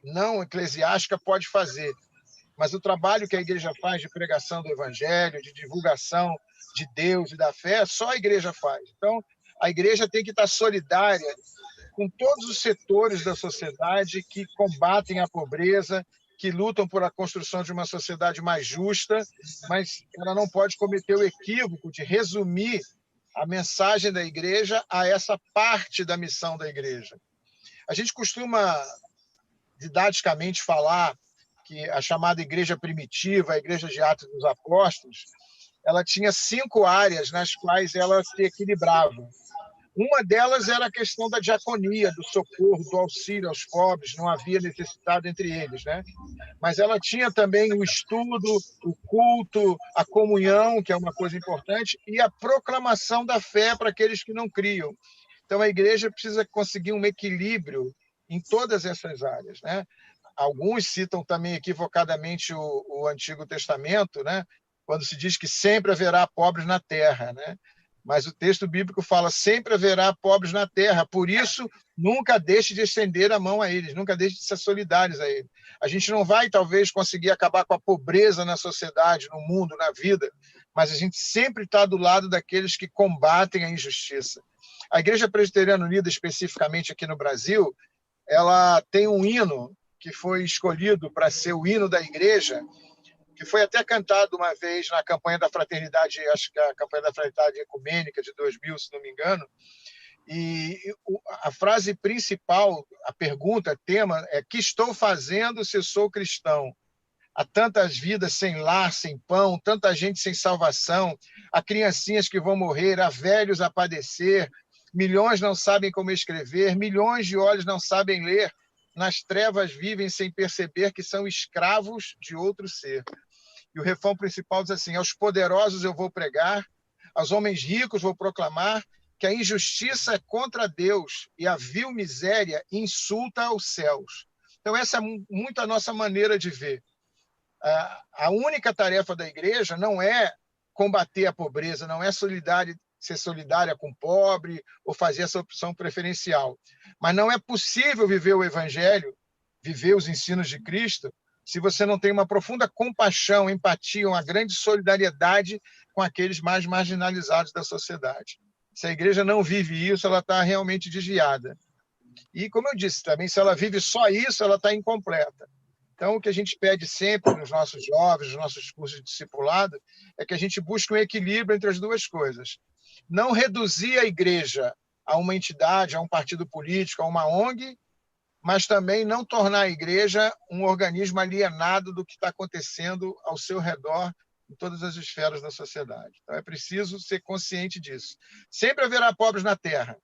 não eclesiástica pode fazer, mas o trabalho que a igreja faz de pregação do evangelho, de divulgação de Deus e da fé, só a igreja faz. Então, a igreja tem que estar solidária com todos os setores da sociedade que combatem a pobreza, que lutam por a construção de uma sociedade mais justa, mas ela não pode cometer o equívoco de resumir a mensagem da igreja a essa parte da missão da igreja. A gente costuma, didaticamente, falar que a chamada igreja primitiva, a igreja de Atos dos Apóstolos, ela tinha 5 áreas nas quais ela se equilibrava. Uma delas era a questão da diaconia, do socorro, do auxílio aos pobres, não havia necessidade entre eles, né? Mas ela tinha também o estudo, o culto, a comunhão, que é uma coisa importante, e a proclamação da fé para aqueles que não criam. Então, a igreja precisa conseguir um equilíbrio em todas essas áreas, né? Alguns citam também equivocadamente o Antigo Testamento, né? Quando se diz que sempre haverá pobres na terra, né? Mas o texto bíblico fala: sempre haverá pobres na terra, por isso nunca deixe de estender a mão a eles, nunca deixe de ser solidários a eles. A gente não vai, talvez, conseguir acabar com a pobreza na sociedade, no mundo, na vida, mas a gente sempre está do lado daqueles que combatem a injustiça. A Igreja Presbiteriana Unida, especificamente aqui no Brasil, ela tem um hino que foi escolhido para ser o hino da igreja, que foi até cantado uma vez na campanha da Fraternidade, acho que a campanha da Fraternidade Ecumênica de 2000, se não me engano, e a frase principal, a pergunta, tema, é: que estou fazendo se sou cristão? Há tantas vidas sem lar, sem pão, tanta gente sem salvação, há criancinhas que vão morrer, há velhos a padecer, milhões não sabem como escrever, milhões de olhos não sabem ler, nas trevas vivem sem perceber que são escravos de outro ser. E o refrão principal diz assim: aos poderosos eu vou pregar, aos homens ricos vou proclamar que a injustiça é contra Deus e a vil miséria insulta os céus. Então, essa é muito a nossa maneira de ver. A única tarefa da igreja não é combater a pobreza, não é ser solidária com o pobre ou fazer essa opção preferencial. Mas não é possível viver o evangelho, viver os ensinos de Cristo, se você não tem uma profunda compaixão, empatia, uma grande solidariedade com aqueles mais marginalizados da sociedade. Se a igreja não vive isso, ela está realmente desviada. E, como eu disse também, se ela vive só isso, ela está incompleta. Então, o que a gente pede sempre nos nossos jovens, nos nossos cursos de discipulado, é que a gente busque um equilíbrio entre as duas coisas. Não reduzir a igreja a uma entidade, a um partido político, a uma ONG, mas também não tornar a igreja um organismo alienado do que está acontecendo ao seu redor em todas as esferas da sociedade. Então, é preciso ser consciente disso. Sempre haverá pobres na terra,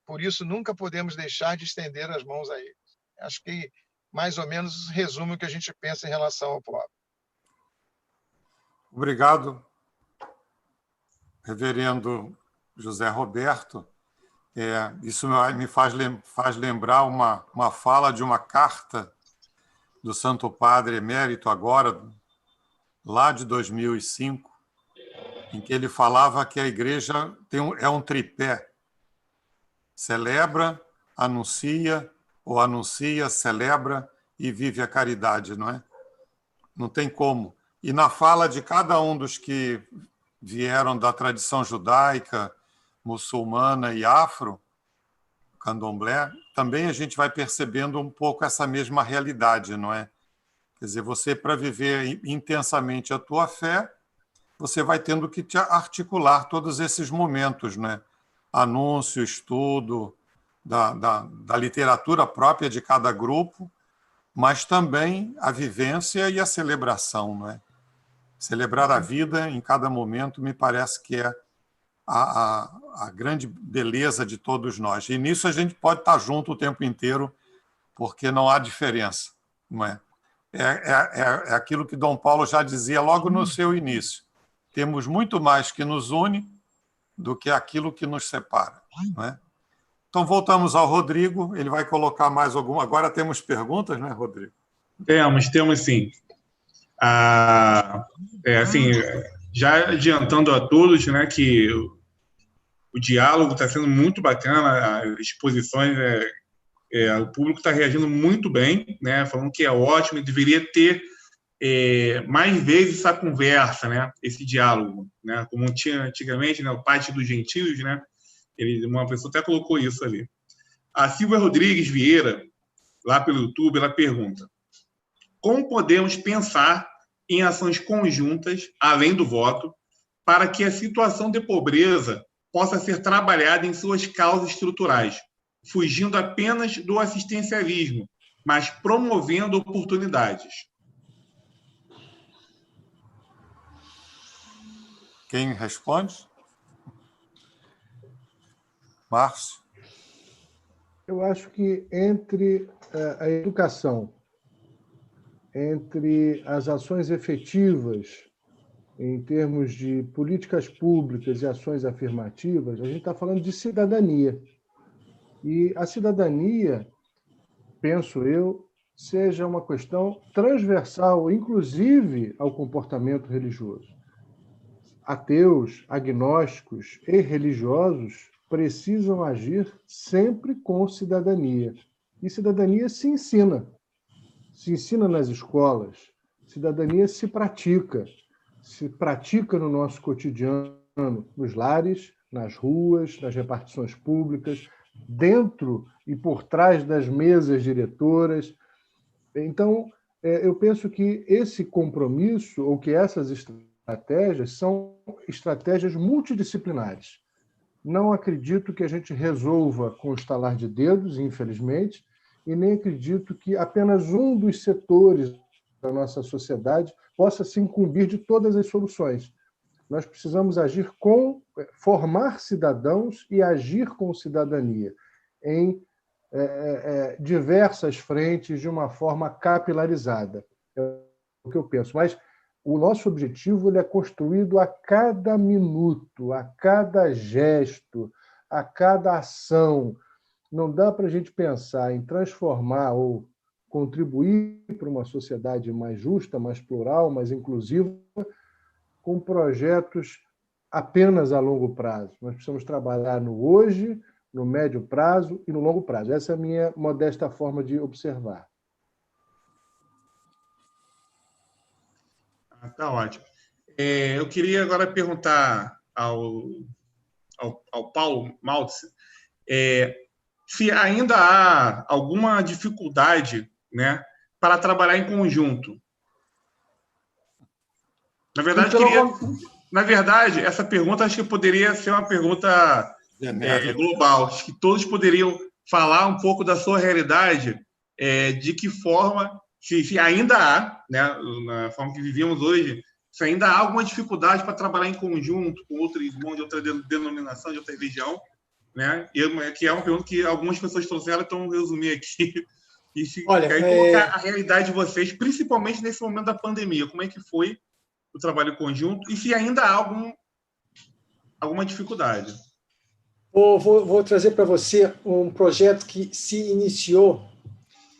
por isso nunca podemos deixar de estender as mãos a eles. Acho que mais ou menos resume o que a gente pensa em relação ao pobre. Obrigado, reverendo José Roberto. Isso me faz lembrar uma fala de uma carta do Santo Padre Emérito, agora, lá de 2005, em que ele falava que a igreja é um tripé: celebra, anuncia, celebra e vive a caridade, não é? Não tem como. E na fala de cada um dos que vieram da tradição judaica, muçulmana e afro, candomblé, também a gente vai percebendo um pouco essa mesma realidade, não é? Quer dizer, você, para viver intensamente a tua fé, você vai tendo que te articular todos esses momentos, né? Anúncio, estudo da literatura própria de cada grupo, mas também a vivência e a celebração, não é? Celebrar a vida em cada momento me parece que é a grande beleza de todos nós. E nisso a gente pode estar junto o tempo inteiro, porque não há diferença, não é? É aquilo que Dom Paulo já dizia logo no seu início: temos muito mais que nos une do que aquilo que nos separa, não é? Então, voltamos ao Rodrigo, ele vai colocar mais alguma. Agora temos perguntas, né, Rodrigo? Temos sim. Assim, já adiantando a todos, né, que o diálogo está sendo muito bacana, as exposições, o público está reagindo muito bem, né, falando que é ótimo e deveria ter mais vezes essa conversa, né, esse diálogo, né, como tinha antigamente, né, o Pátio dos Gentios, né, uma pessoa até colocou isso ali. A Silvia Rodrigues Vieira, lá pelo YouTube, ela pergunta: como podemos pensar em ações conjuntas, além do voto, para que a situação de pobreza possa ser trabalhada em suas causas estruturais, fugindo apenas do assistencialismo, mas promovendo oportunidades? Quem responde? Márcio? Eu acho que entre a educação, entre as ações efetivas em termos de políticas públicas e ações afirmativas, a gente está falando de cidadania. E a cidadania, penso eu, seja uma questão transversal, inclusive ao comportamento religioso. ateus, agnósticos e religiosos precisam agir sempre com cidadania. E cidadania se ensina nas escolas, cidadania se pratica no nosso cotidiano, nos lares, nas ruas, nas repartições públicas, dentro e por trás das mesas diretoras. Então, eu penso que esse compromisso, ou que essas estratégias, são estratégias multidisciplinares. Não acredito que a gente resolva com o estalar de dedos, infelizmente, e nem acredito que apenas um dos setores da nossa sociedade possa se incumbir de todas as soluções. Nós precisamos formar cidadãos e agir com cidadania em diversas frentes de uma forma capilarizada. É o que eu penso. Mas o nosso objetivo ele é construído a cada minuto, a cada gesto, a cada ação. Não dá para a gente pensar em transformar ou contribuir para uma sociedade mais justa, mais plural, mais inclusiva, com projetos apenas a longo prazo. Nós precisamos trabalhar no hoje, no médio prazo e no longo prazo. Essa é a minha modesta forma de observar. Tá ótimo. Eu queria agora perguntar ao Paulo Maltz se ainda há alguma dificuldade, né, para trabalhar em conjunto. Na verdade, essa pergunta acho que poderia ser uma pergunta global. Acho que todos poderiam falar um pouco da sua realidade, de que forma, se ainda há, né, na forma que vivíamos hoje, se ainda há alguma dificuldade para trabalhar em conjunto com outro irmão de outra denominação, de outra religião, né? Que é uma pergunta que algumas pessoas trouxeram, então vou resumir aqui. E colocar a realidade de vocês, principalmente nesse momento da pandemia. Como é que foi o trabalho conjunto e se ainda há alguma dificuldade? Vou trazer para você um projeto que se iniciou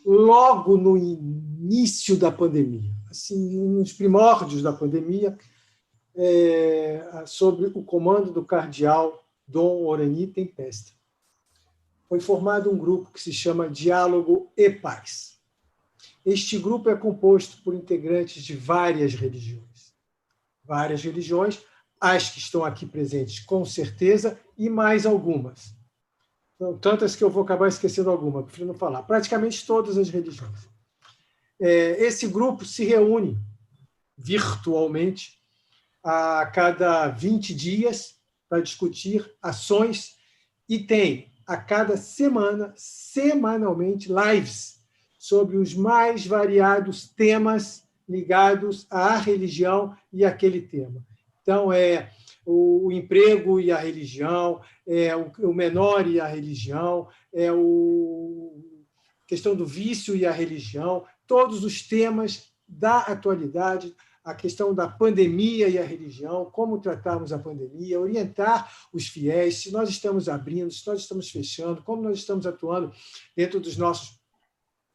logo no início da pandemia, assim, nos primórdios da pandemia, sobre o comando do cardeal Dom Orani Tempesta. Foi formado um grupo que se chama Diálogo e Paz. Este grupo é composto por integrantes de várias religiões, as que estão aqui presentes, com certeza, e mais algumas. Então, tantas que eu vou acabar esquecendo alguma, prefiro não falar. Praticamente todas as religiões. Esse grupo se reúne virtualmente a cada 20 dias para discutir ações e tem, a cada semana, semanalmente, lives sobre os mais variados temas ligados à religião e àquele tema. Então, o emprego e a religião, o menor e a religião, a questão do vício e a religião, todos os temas da atualidade, a questão da pandemia e a religião, como tratarmos a pandemia, orientar os fiéis, se nós estamos abrindo, se nós estamos fechando, como nós estamos atuando dentro dos nossos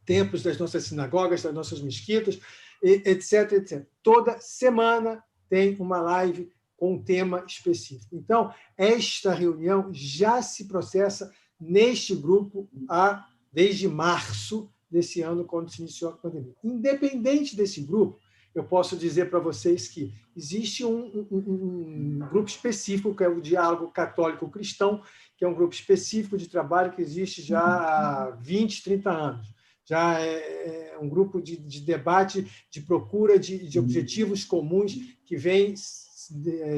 templos, das nossas sinagogas, das nossas mesquitas, etc, etc. Toda semana tem uma live com um tema específico. Então, esta reunião já se processa neste grupo desde março desse ano, quando se iniciou a pandemia. Independente desse grupo, eu posso dizer para vocês que existe um grupo específico, que é o Diálogo Católico Cristão, que é um grupo específico de trabalho que existe já há 20, 30 anos. Já é um grupo de debate, de procura de objetivos comuns que vem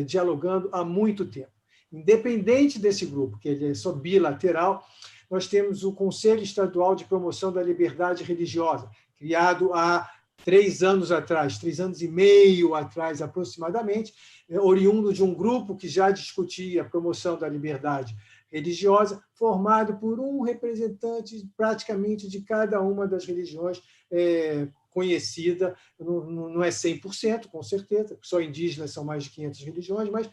dialogando há muito tempo. Independente desse grupo, que ele é só bilateral, nós temos o Conselho Estadual de Promoção da Liberdade Religiosa, criado há 3 anos atrás, 3 anos e meio atrás aproximadamente, oriundo de um grupo que já discutia a promoção da liberdade religiosa, formado por um representante praticamente de cada uma das religiões conhecida, não é 100%, com certeza, só indígenas são mais de 500 religiões, mas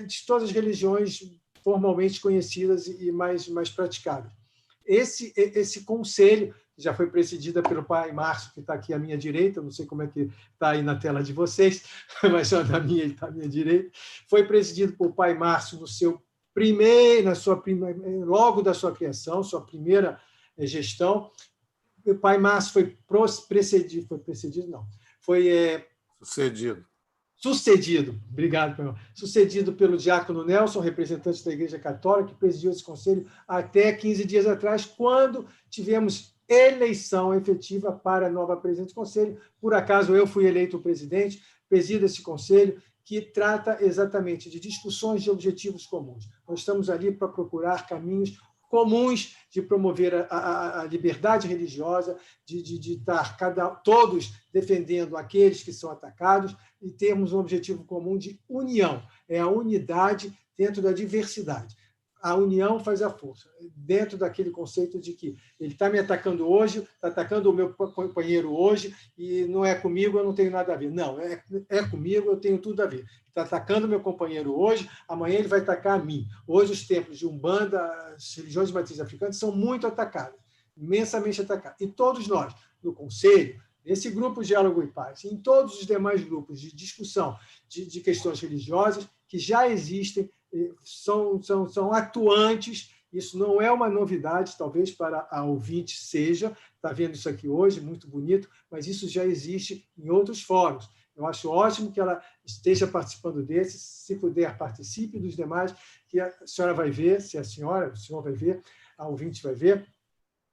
de todas as religiões formalmente conhecidas e mais praticadas. Esse conselho que já foi presidida pelo pai Márcio, que está aqui à minha direita, não sei como é que está aí na tela de vocês, mas só na minha ele está à minha direita. Foi presidido por pai Márcio no seu logo da sua criação, sua primeira gestão. O pai Márcio foi sucedido, obrigado, sucedido pelo diácono Nelson, representante da Igreja Católica, que presidiu esse conselho até 15 dias atrás, quando tivemos eleição efetiva para a nova presidente do conselho. Por acaso, eu fui eleito presidente, presido esse conselho, que trata exatamente de discussões de objetivos comuns. Nós estamos ali para procurar caminhos comuns de promover a liberdade religiosa, de estar todos defendendo aqueles que são atacados e termos um objetivo comum de união. É a unidade dentro da diversidade. A união faz a força, dentro daquele conceito de que ele está me atacando hoje, está atacando o meu companheiro hoje, e não é comigo, eu não tenho nada a ver. Não, é comigo, eu tenho tudo a ver. Está atacando o meu companheiro hoje, amanhã ele vai atacar a mim. Hoje os templos de Umbanda, as religiões de matriz africana, são muito atacadas, imensamente atacadas. E todos nós, no Conselho, nesse grupo Diálogo e Paz, em todos os demais grupos de discussão de questões religiosas que já existem, são atuantes. Isso não é uma novidade, talvez para a ouvinte seja, está vendo isso aqui hoje, muito bonito, mas isso já existe em outros fóruns. Eu acho ótimo que ela esteja participando desses, se puder, participe dos demais, que a senhora vai ver, se a senhora, o senhor vai ver, a ouvinte vai ver,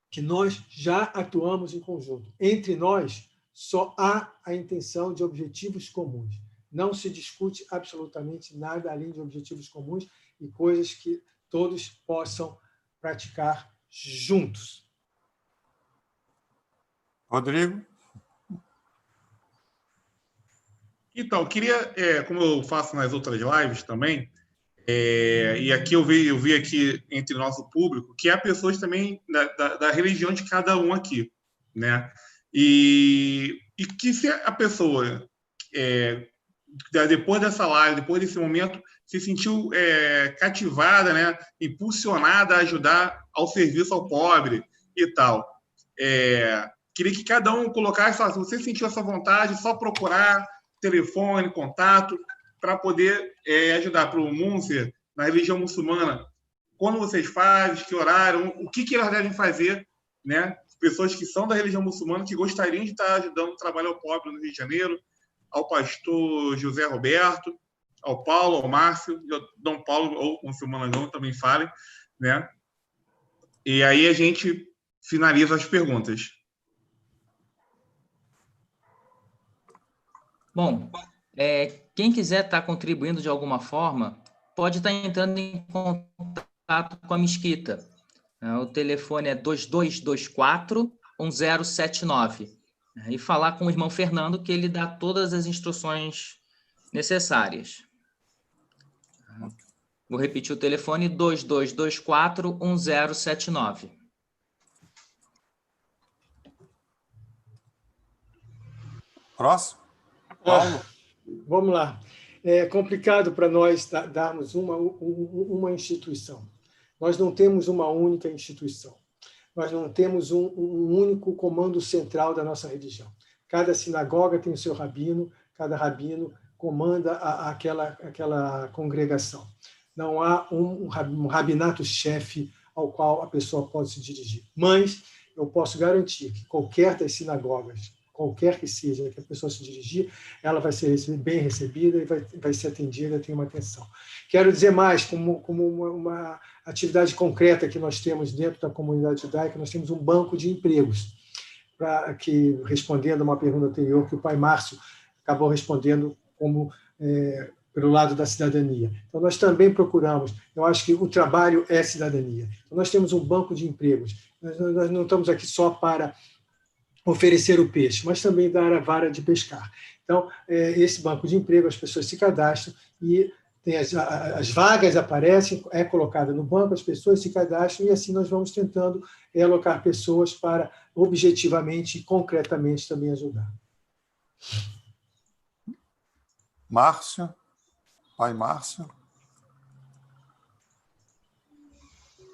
que nós já atuamos em conjunto. Entre nós, só há a intenção de objetivos comuns. Não se discute absolutamente nada além de objetivos comuns e coisas que todos possam praticar juntos. Rodrigo? Então, queria, como eu faço nas outras lives também, e aqui eu vi aqui entre o nosso público que há pessoas também da religião de cada um aqui, né? E que se a pessoa, depois dessa live, depois desse momento, se sentiu cativada, né? Impulsionada a ajudar ao serviço ao pobre e tal. Queria que cada um colocasse, se você sentiu essa vontade, só procurar telefone, contato, para poder ajudar para o Munzer, na religião muçulmana. Quando vocês fazem, que horário, o que elas devem fazer, né? Pessoas que são da religião muçulmana, que gostariam de estar ajudando o trabalho ao pobre no Rio de Janeiro, ao pastor José Roberto, ao Paulo, ao Márcio, Dom Paulo, ou muçulmano não, também falem, né? E aí a gente finaliza as perguntas. Bom, quem quiser estar contribuindo de alguma forma, pode estar entrando em contato com a Mesquita. O telefone é 2224-1079. E falar com o irmão Fernando, que ele dá todas as instruções necessárias. Vou repetir o telefone, 2224-1079. Próximo? Paulo? Vamos lá. É complicado para nós darmos uma instituição. Nós não temos uma única instituição. Nós não temos um único comando central da nossa religião. Cada sinagoga tem o seu rabino, cada rabino comanda aquela congregação. Não há um rabinato-chefe ao qual a pessoa pode se dirigir. Mas eu posso garantir que qualquer das sinagogas, qualquer que seja que a pessoa se dirigir, ela vai ser bem recebida e vai ser atendida, tem uma atenção. Quero dizer mais, como uma atividade concreta que nós temos dentro da comunidade judaica, nós temos um banco de empregos, respondendo a uma pergunta anterior que o pai Márcio acabou respondendo pelo lado da cidadania. Então, nós também procuramos, eu acho que o trabalho é cidadania. Então, nós temos um banco de empregos. Nós não estamos aqui só para oferecer o peixe, mas também dar a vara de pescar. Então, esse banco de emprego, as pessoas se cadastram e as vagas aparecem, é colocada no banco, as pessoas se cadastram e assim nós vamos tentando alocar pessoas para objetivamente e concretamente também ajudar. Márcio? Pai Márcio?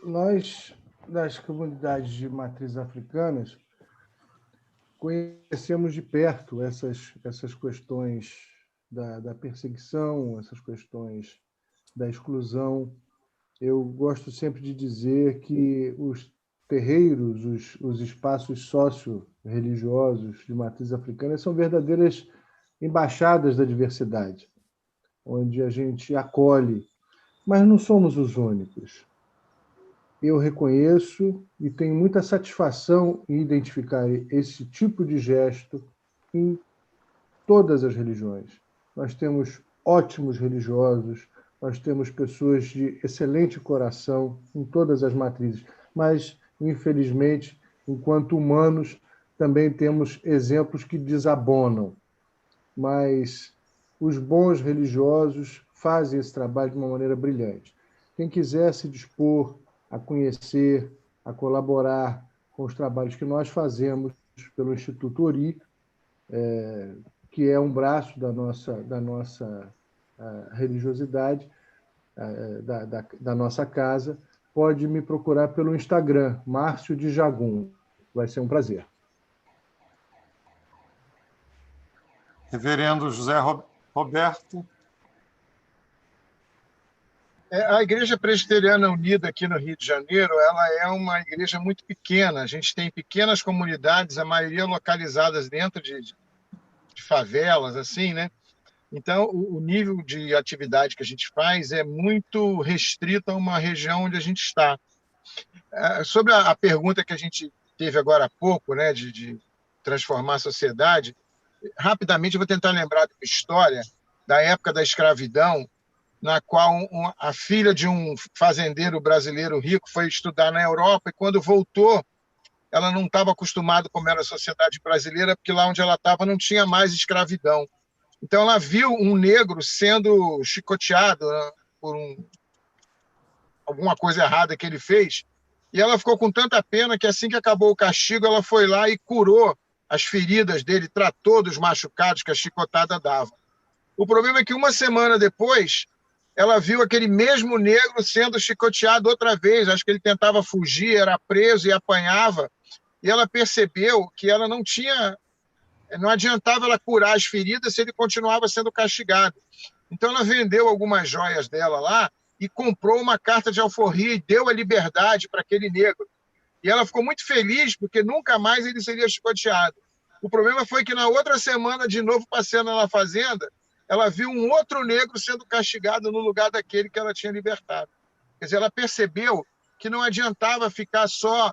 Nós, das comunidades de matriz africanas, conhecemos de perto essas questões da perseguição, essas questões da exclusão. Eu gosto sempre de dizer que os terreiros, os espaços socio-religiosos de matriz africana são verdadeiras embaixadas da diversidade, onde a gente acolhe, mas não somos os únicos. Eu reconheço e tenho muita satisfação em identificar esse tipo de gesto em todas as religiões. Nós temos ótimos religiosos, nós temos pessoas de excelente coração em todas as matrizes, mas, infelizmente, enquanto humanos, também temos exemplos que desabonam. Mas os bons religiosos fazem esse trabalho de uma maneira brilhante. Quem quiser se dispor a conhecer, a colaborar com os trabalhos que nós fazemos pelo Instituto Ori, que é um braço da nossa religiosidade, da nossa casa, pode me procurar pelo Instagram, Márcio de Jagum. Vai ser um prazer. Reverendo José Roberto. A Igreja Presbiteriana Unida aqui no Rio de Janeiro, ela é uma igreja muito pequena. A gente tem pequenas comunidades, a maioria localizadas dentro de favelas, assim, né? Então, o nível de atividade que a gente faz é muito restrito a uma região onde a gente está. Sobre a pergunta que a gente teve agora há pouco, né, de transformar a sociedade, rapidamente eu vou tentar lembrar de uma história da época da escravidão, na qual a filha de um fazendeiro brasileiro rico foi estudar na Europa e, quando voltou, ela não estava acostumada como era a sociedade brasileira, porque lá onde ela estava não tinha mais escravidão. Então, ela viu um negro sendo chicoteado, né, por alguma coisa errada que ele fez, e ela ficou com tanta pena que, assim que acabou o castigo, ela foi lá e curou as feridas dele, tratou dos machucados que a chicotada dava. O problema é que, uma semana depois, ela viu aquele mesmo negro sendo chicoteado outra vez. Acho que ele tentava fugir, era preso e apanhava. E ela percebeu que ela não adiantava ela curar as feridas se ele continuava sendo castigado. Então, ela vendeu algumas joias dela lá e comprou uma carta de alforria e deu a liberdade para aquele negro. E ela ficou muito feliz, porque nunca mais ele seria chicoteado. O problema foi que, na outra semana, de novo passeando na fazenda, ela viu um outro negro sendo castigado no lugar daquele que ela tinha libertado. Quer dizer, ela percebeu que não adiantava ficar só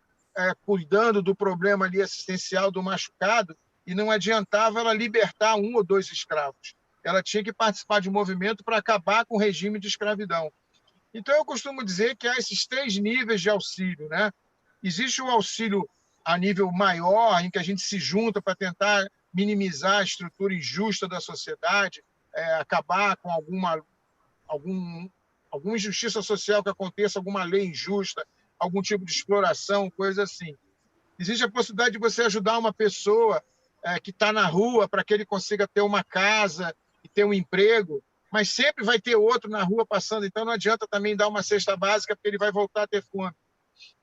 cuidando do problema ali assistencial do machucado, e não adiantava ela libertar 1 ou 2 escravos. Ela tinha que participar de um movimento para acabar com o regime de escravidão. Então, eu costumo dizer que há esses 3 níveis de auxílio, né? Existe o auxílio a nível maior, em que a gente se junta para tentar minimizar a estrutura injusta da sociedade, acabar com alguma injustiça social que aconteça, alguma lei injusta, algum tipo de exploração, coisa assim. Existe a possibilidade de você ajudar uma pessoa que está na rua para que ele consiga ter uma casa e ter um emprego, mas sempre vai ter outro na rua passando, então não adianta também dar uma cesta básica, porque ele vai voltar a ter fome.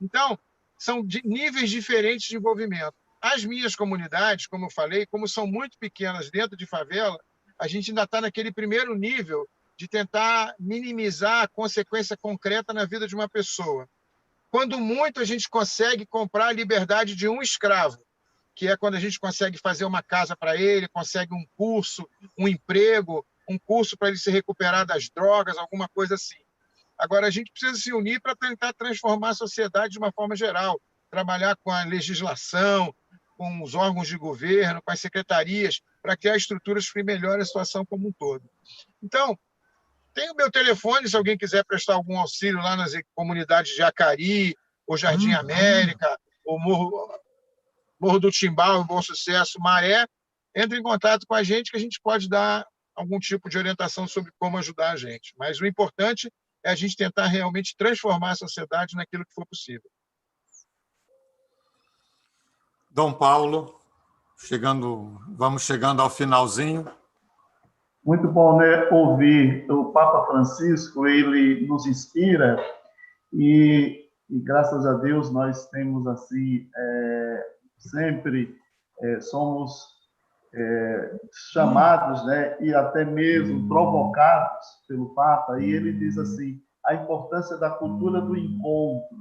Então, são níveis diferentes de envolvimento. As minhas comunidades, como eu falei, como são muito pequenas dentro de favela, a gente ainda está naquele primeiro nível de tentar minimizar a consequência concreta na vida de uma pessoa. Quando muito, a gente consegue comprar a liberdade de um escravo, que é quando a gente consegue fazer uma casa para ele, consegue um curso, um emprego, um curso para ele se recuperar das drogas, alguma coisa assim. Agora, a gente precisa se unir para tentar transformar a sociedade de uma forma geral, trabalhar com a legislação, com os órgãos de governo, com as secretarias, para criar estruturas que melhorem a situação como um todo. Então, tem o meu telefone, se alguém quiser prestar algum auxílio lá nas comunidades de Acari, ou Jardim América, ou Morro do Timbal, Bom Sucesso, Maré, entre em contato com a gente, que a gente pode dar algum tipo de orientação sobre como ajudar a gente. Mas o importante é a gente tentar realmente transformar a sociedade naquilo que for possível. Dom Paulo, vamos chegando ao finalzinho. Muito bom, né, ouvir o Papa Francisco. Ele nos inspira e graças a Deus nós temos assim sempre somos chamados, né, e até mesmo provocados pelo Papa, e ele diz assim, a importância da cultura do encontro.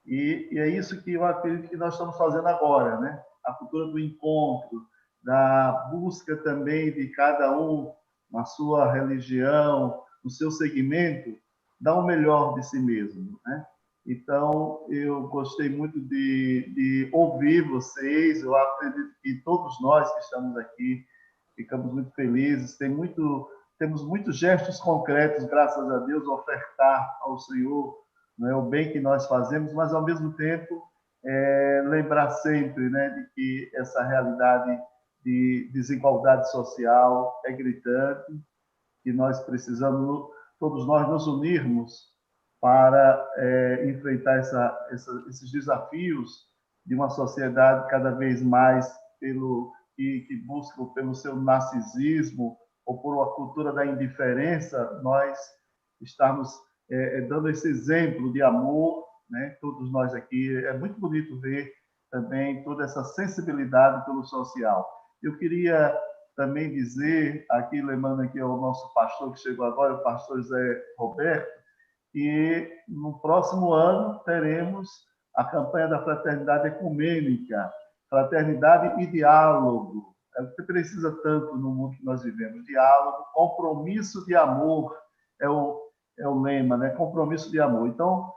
E é isso que eu acredito que nós estamos fazendo agora, né? A cultura do encontro, da busca também de cada um, na sua religião, no seu segmento, dar o melhor de si mesmo, né? Então, eu gostei muito de ouvir vocês, eu acredito que todos nós que estamos aqui ficamos muito felizes, temos muitos gestos concretos, graças a Deus, ofertar ao Senhor, não é, o bem que nós fazemos, mas, ao mesmo tempo, lembrar sempre, né, de que essa realidade de desigualdade social é gritante, que nós precisamos, todos nós, nos unirmos para enfrentar esses desafios de uma sociedade cada vez mais que busca pelo seu narcisismo ou por uma cultura da indiferença, nós estamos dando esse exemplo de amor, né? Todos nós aqui. É muito bonito ver também toda essa sensibilidade pelo social. Eu queria também dizer, aqui lembrando aqui ao nosso pastor que chegou agora, o pastor Zé Roberto, que no próximo ano teremos a campanha da Fraternidade Ecumênica, Fraternidade e Diálogo. É o que precisa tanto no mundo que nós vivemos. Diálogo, compromisso de amor, é o lema, né? Compromisso de amor. Então,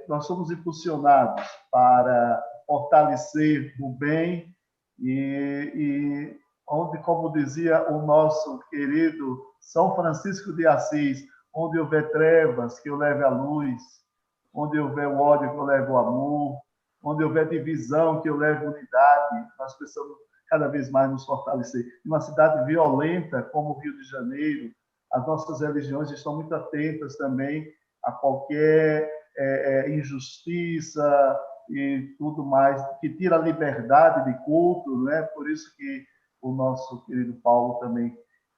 nós somos impulsionados para fortalecer o bem e onde, como dizia o nosso querido São Francisco de Assis, onde houver trevas, que eu leve a luz, onde houver o ódio, que eu leve o amor, onde houver divisão, que eu leve unidade. Nós precisamos cada vez mais nos fortalecer. Em uma cidade violenta como o Rio de Janeiro, as nossas religiões estão muito atentas também a qualquer injustiça e tudo mais, que tira a liberdade de culto, né? Por isso que o nosso querido Paulo também,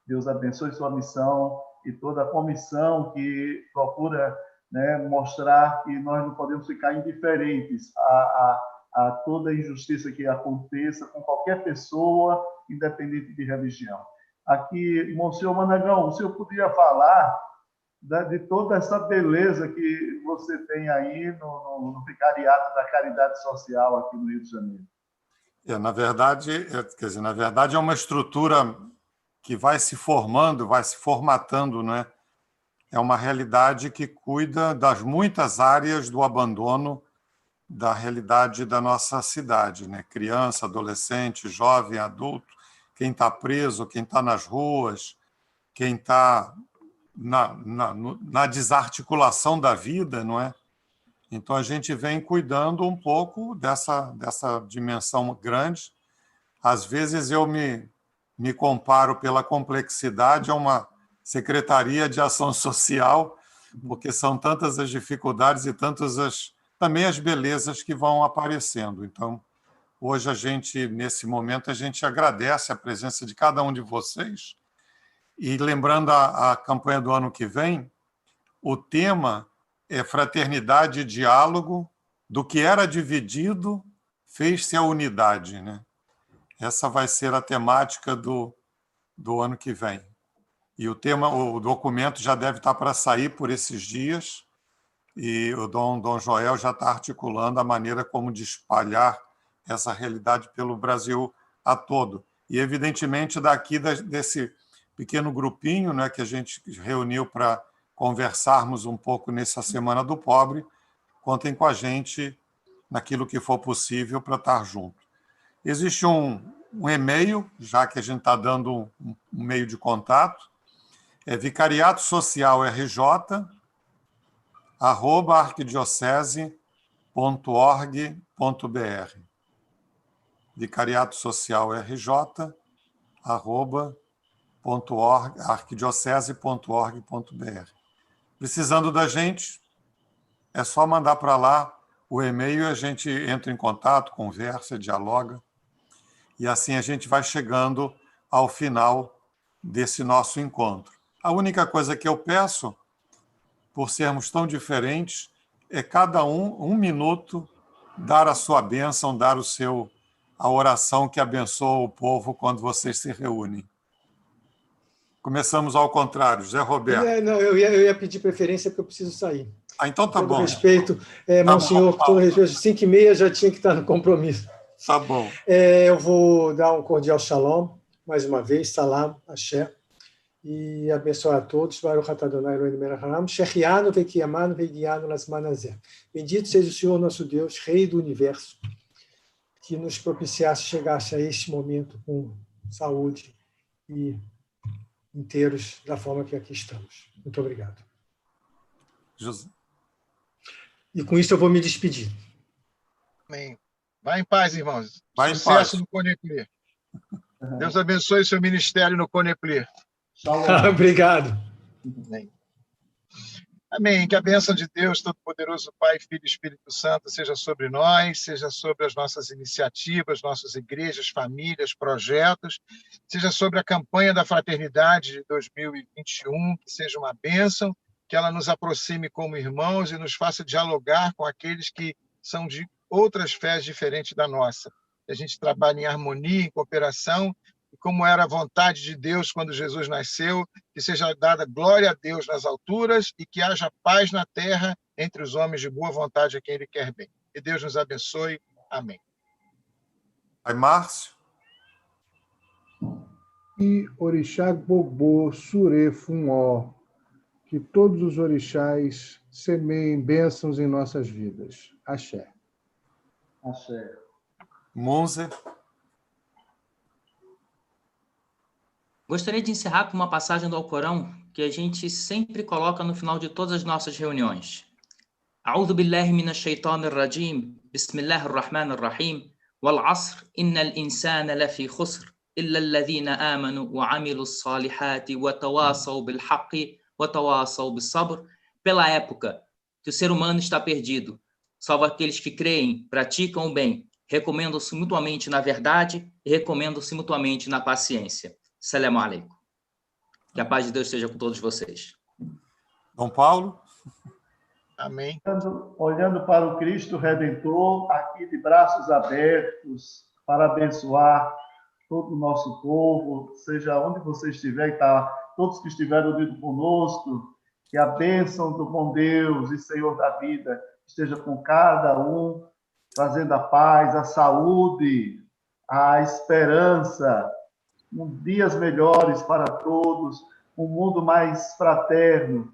Deus abençoe sua missão e toda a comissão que procura, né, mostrar que nós não podemos ficar indiferentes a toda injustiça que aconteça com qualquer pessoa, independente de religião. Aqui, Monsenhor Managão, o senhor podia falar de toda essa beleza que você tem aí no Vicariato da Caridade Social aqui no Rio de Janeiro? Na verdade é uma estrutura que vai se formando, vai se formatando, né? É uma realidade que cuida das muitas áreas do abandono da realidade da nossa cidade, né? Criança, adolescente, jovem, adulto, quem está preso, quem está nas ruas, quem está na desarticulação da vida, não é? Então, a gente vem cuidando um pouco dessa dimensão grande. Às vezes, eu me comparo pela complexidade a uma Secretaria de Ação Social, porque são tantas as dificuldades e tantas também as belezas que vão aparecendo. Então, hoje, nesse momento, a gente agradece a presença de cada um de vocês. E lembrando a campanha do ano que vem, o tema é Fraternidade e Diálogo, do que era dividido, fez-se a unidade, né? Essa vai ser a temática do ano que vem. E o documento já deve estar para sair por esses dias, e o Dom Joel já está articulando a maneira como de espalhar essa realidade pelo Brasil a todo. E, evidentemente, daqui desse pequeno grupinho, né, que a gente reuniu para conversarmos um pouco nessa Semana do Pobre, contem com a gente naquilo que for possível para estar junto. Existe um e-mail, já que a gente está dando um meio de contato, é vicariatosocialrj@arquidiocese.org.br. vicariatosocialrj@arquidiocese.org.br. Precisando da gente, é só mandar para lá o e-mail e a gente entra em contato, conversa, dialoga. E assim a gente vai chegando ao final desse nosso encontro. A única coisa que eu peço, por sermos tão diferentes, é cada um minuto, dar a sua bênção, dar o seu a oração que abençoa o povo quando vocês se reúnem. Começamos ao contrário. Zé Roberto. Não, eu ia pedir preferência porque eu preciso sair. Então tá Com todo bom. respeito, Tá Monsenhor, bom, com todo respeito, 5h30 já tinha que estar no compromisso. Tá bom. Eu vou dar um cordial shalom, mais uma vez, salam, axé, e abençoar a todos. Baruch atah Adonai Eloheinu melech haolam, shechianu ve'kiyamanu ve'higiyanu lazman hazeh. Bendito seja o Senhor, nosso Deus, Rei do Universo, que nos propiciasse, chegasse a este momento com saúde e inteiros da forma que aqui estamos. Muito obrigado. José. E com isso eu vou me despedir. Amém. Vai em paz, irmãos. Vai em Sucesso paz. no Coneplir. Deus abençoe seu ministério no Coneplir. Obrigado. Amém. Amém. Que a bênção de Deus, Todo-Poderoso, Pai, Filho e Espírito Santo, seja sobre nós, seja sobre as nossas iniciativas, nossas igrejas, famílias, projetos, seja sobre a campanha da Fraternidade de 2021, que seja uma bênção, que ela nos aproxime como irmãos e nos faça dialogar com aqueles que são de outras fés diferentes da nossa. Que a gente trabalhe em harmonia, em cooperação, e como era a vontade de Deus quando Jesus nasceu, que seja dada glória a Deus nas alturas e que haja paz na terra entre os homens de boa vontade a quem Ele quer bem. Que Deus nos abençoe. Amém. Aí, Márcio. E Orixá Gbogbo Sure Funó, que todos os orixás semeiem bênçãos em nossas vidas. Axé. Axé. Monze. Gostaria de encerrar com uma passagem do Alcorão que a gente sempre coloca no final de todas as nossas reuniões. A'udhu billahi minash shaitanir rajim. Bismillahir rahmanir rahim. Wal 'asr innal insana lafi khusr illa alladhina amanu wa 'amilus salihati wa tawasaw bil haqqi wa tawasaw bis sabr. Pela época que o ser humano está perdido, salvo aqueles que creem, praticam o bem, recomendam-se mutuamente na verdade e recomendam-se mutuamente na paciência. Salam alaikum. Que a paz de Deus esteja com todos vocês. Dom Paulo. Amém. Olhando para o Cristo Redentor, aqui de braços abertos, para abençoar todo o nosso povo, seja onde você estiver, e tá, todos que estiveram unidos conosco, que a bênção do bom Deus e Senhor da vida esteja com cada um, trazendo a paz, a saúde, a esperança, dias melhores para todos, um mundo mais fraterno,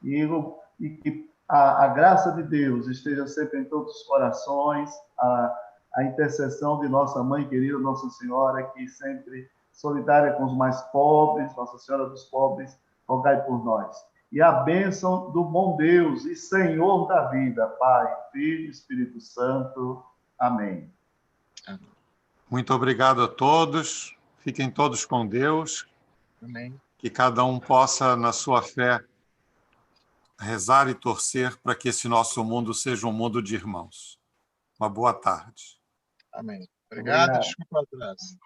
e que a graça de Deus esteja sempre em todos os corações, a intercessão de nossa mãe querida, Nossa Senhora, que sempre solidária com os mais pobres, Nossa Senhora dos pobres, rogai por nós. E a bênção do bom Deus e Senhor da vida, Pai, Filho e Espírito Santo. Amém. Muito obrigado a todos. Fiquem todos com Deus. Amém. Que cada um possa, na sua fé, rezar e torcer para que esse nosso mundo seja um mundo de irmãos. Uma boa tarde. Amém. Obrigado. Obrigado. Desculpa o atraso.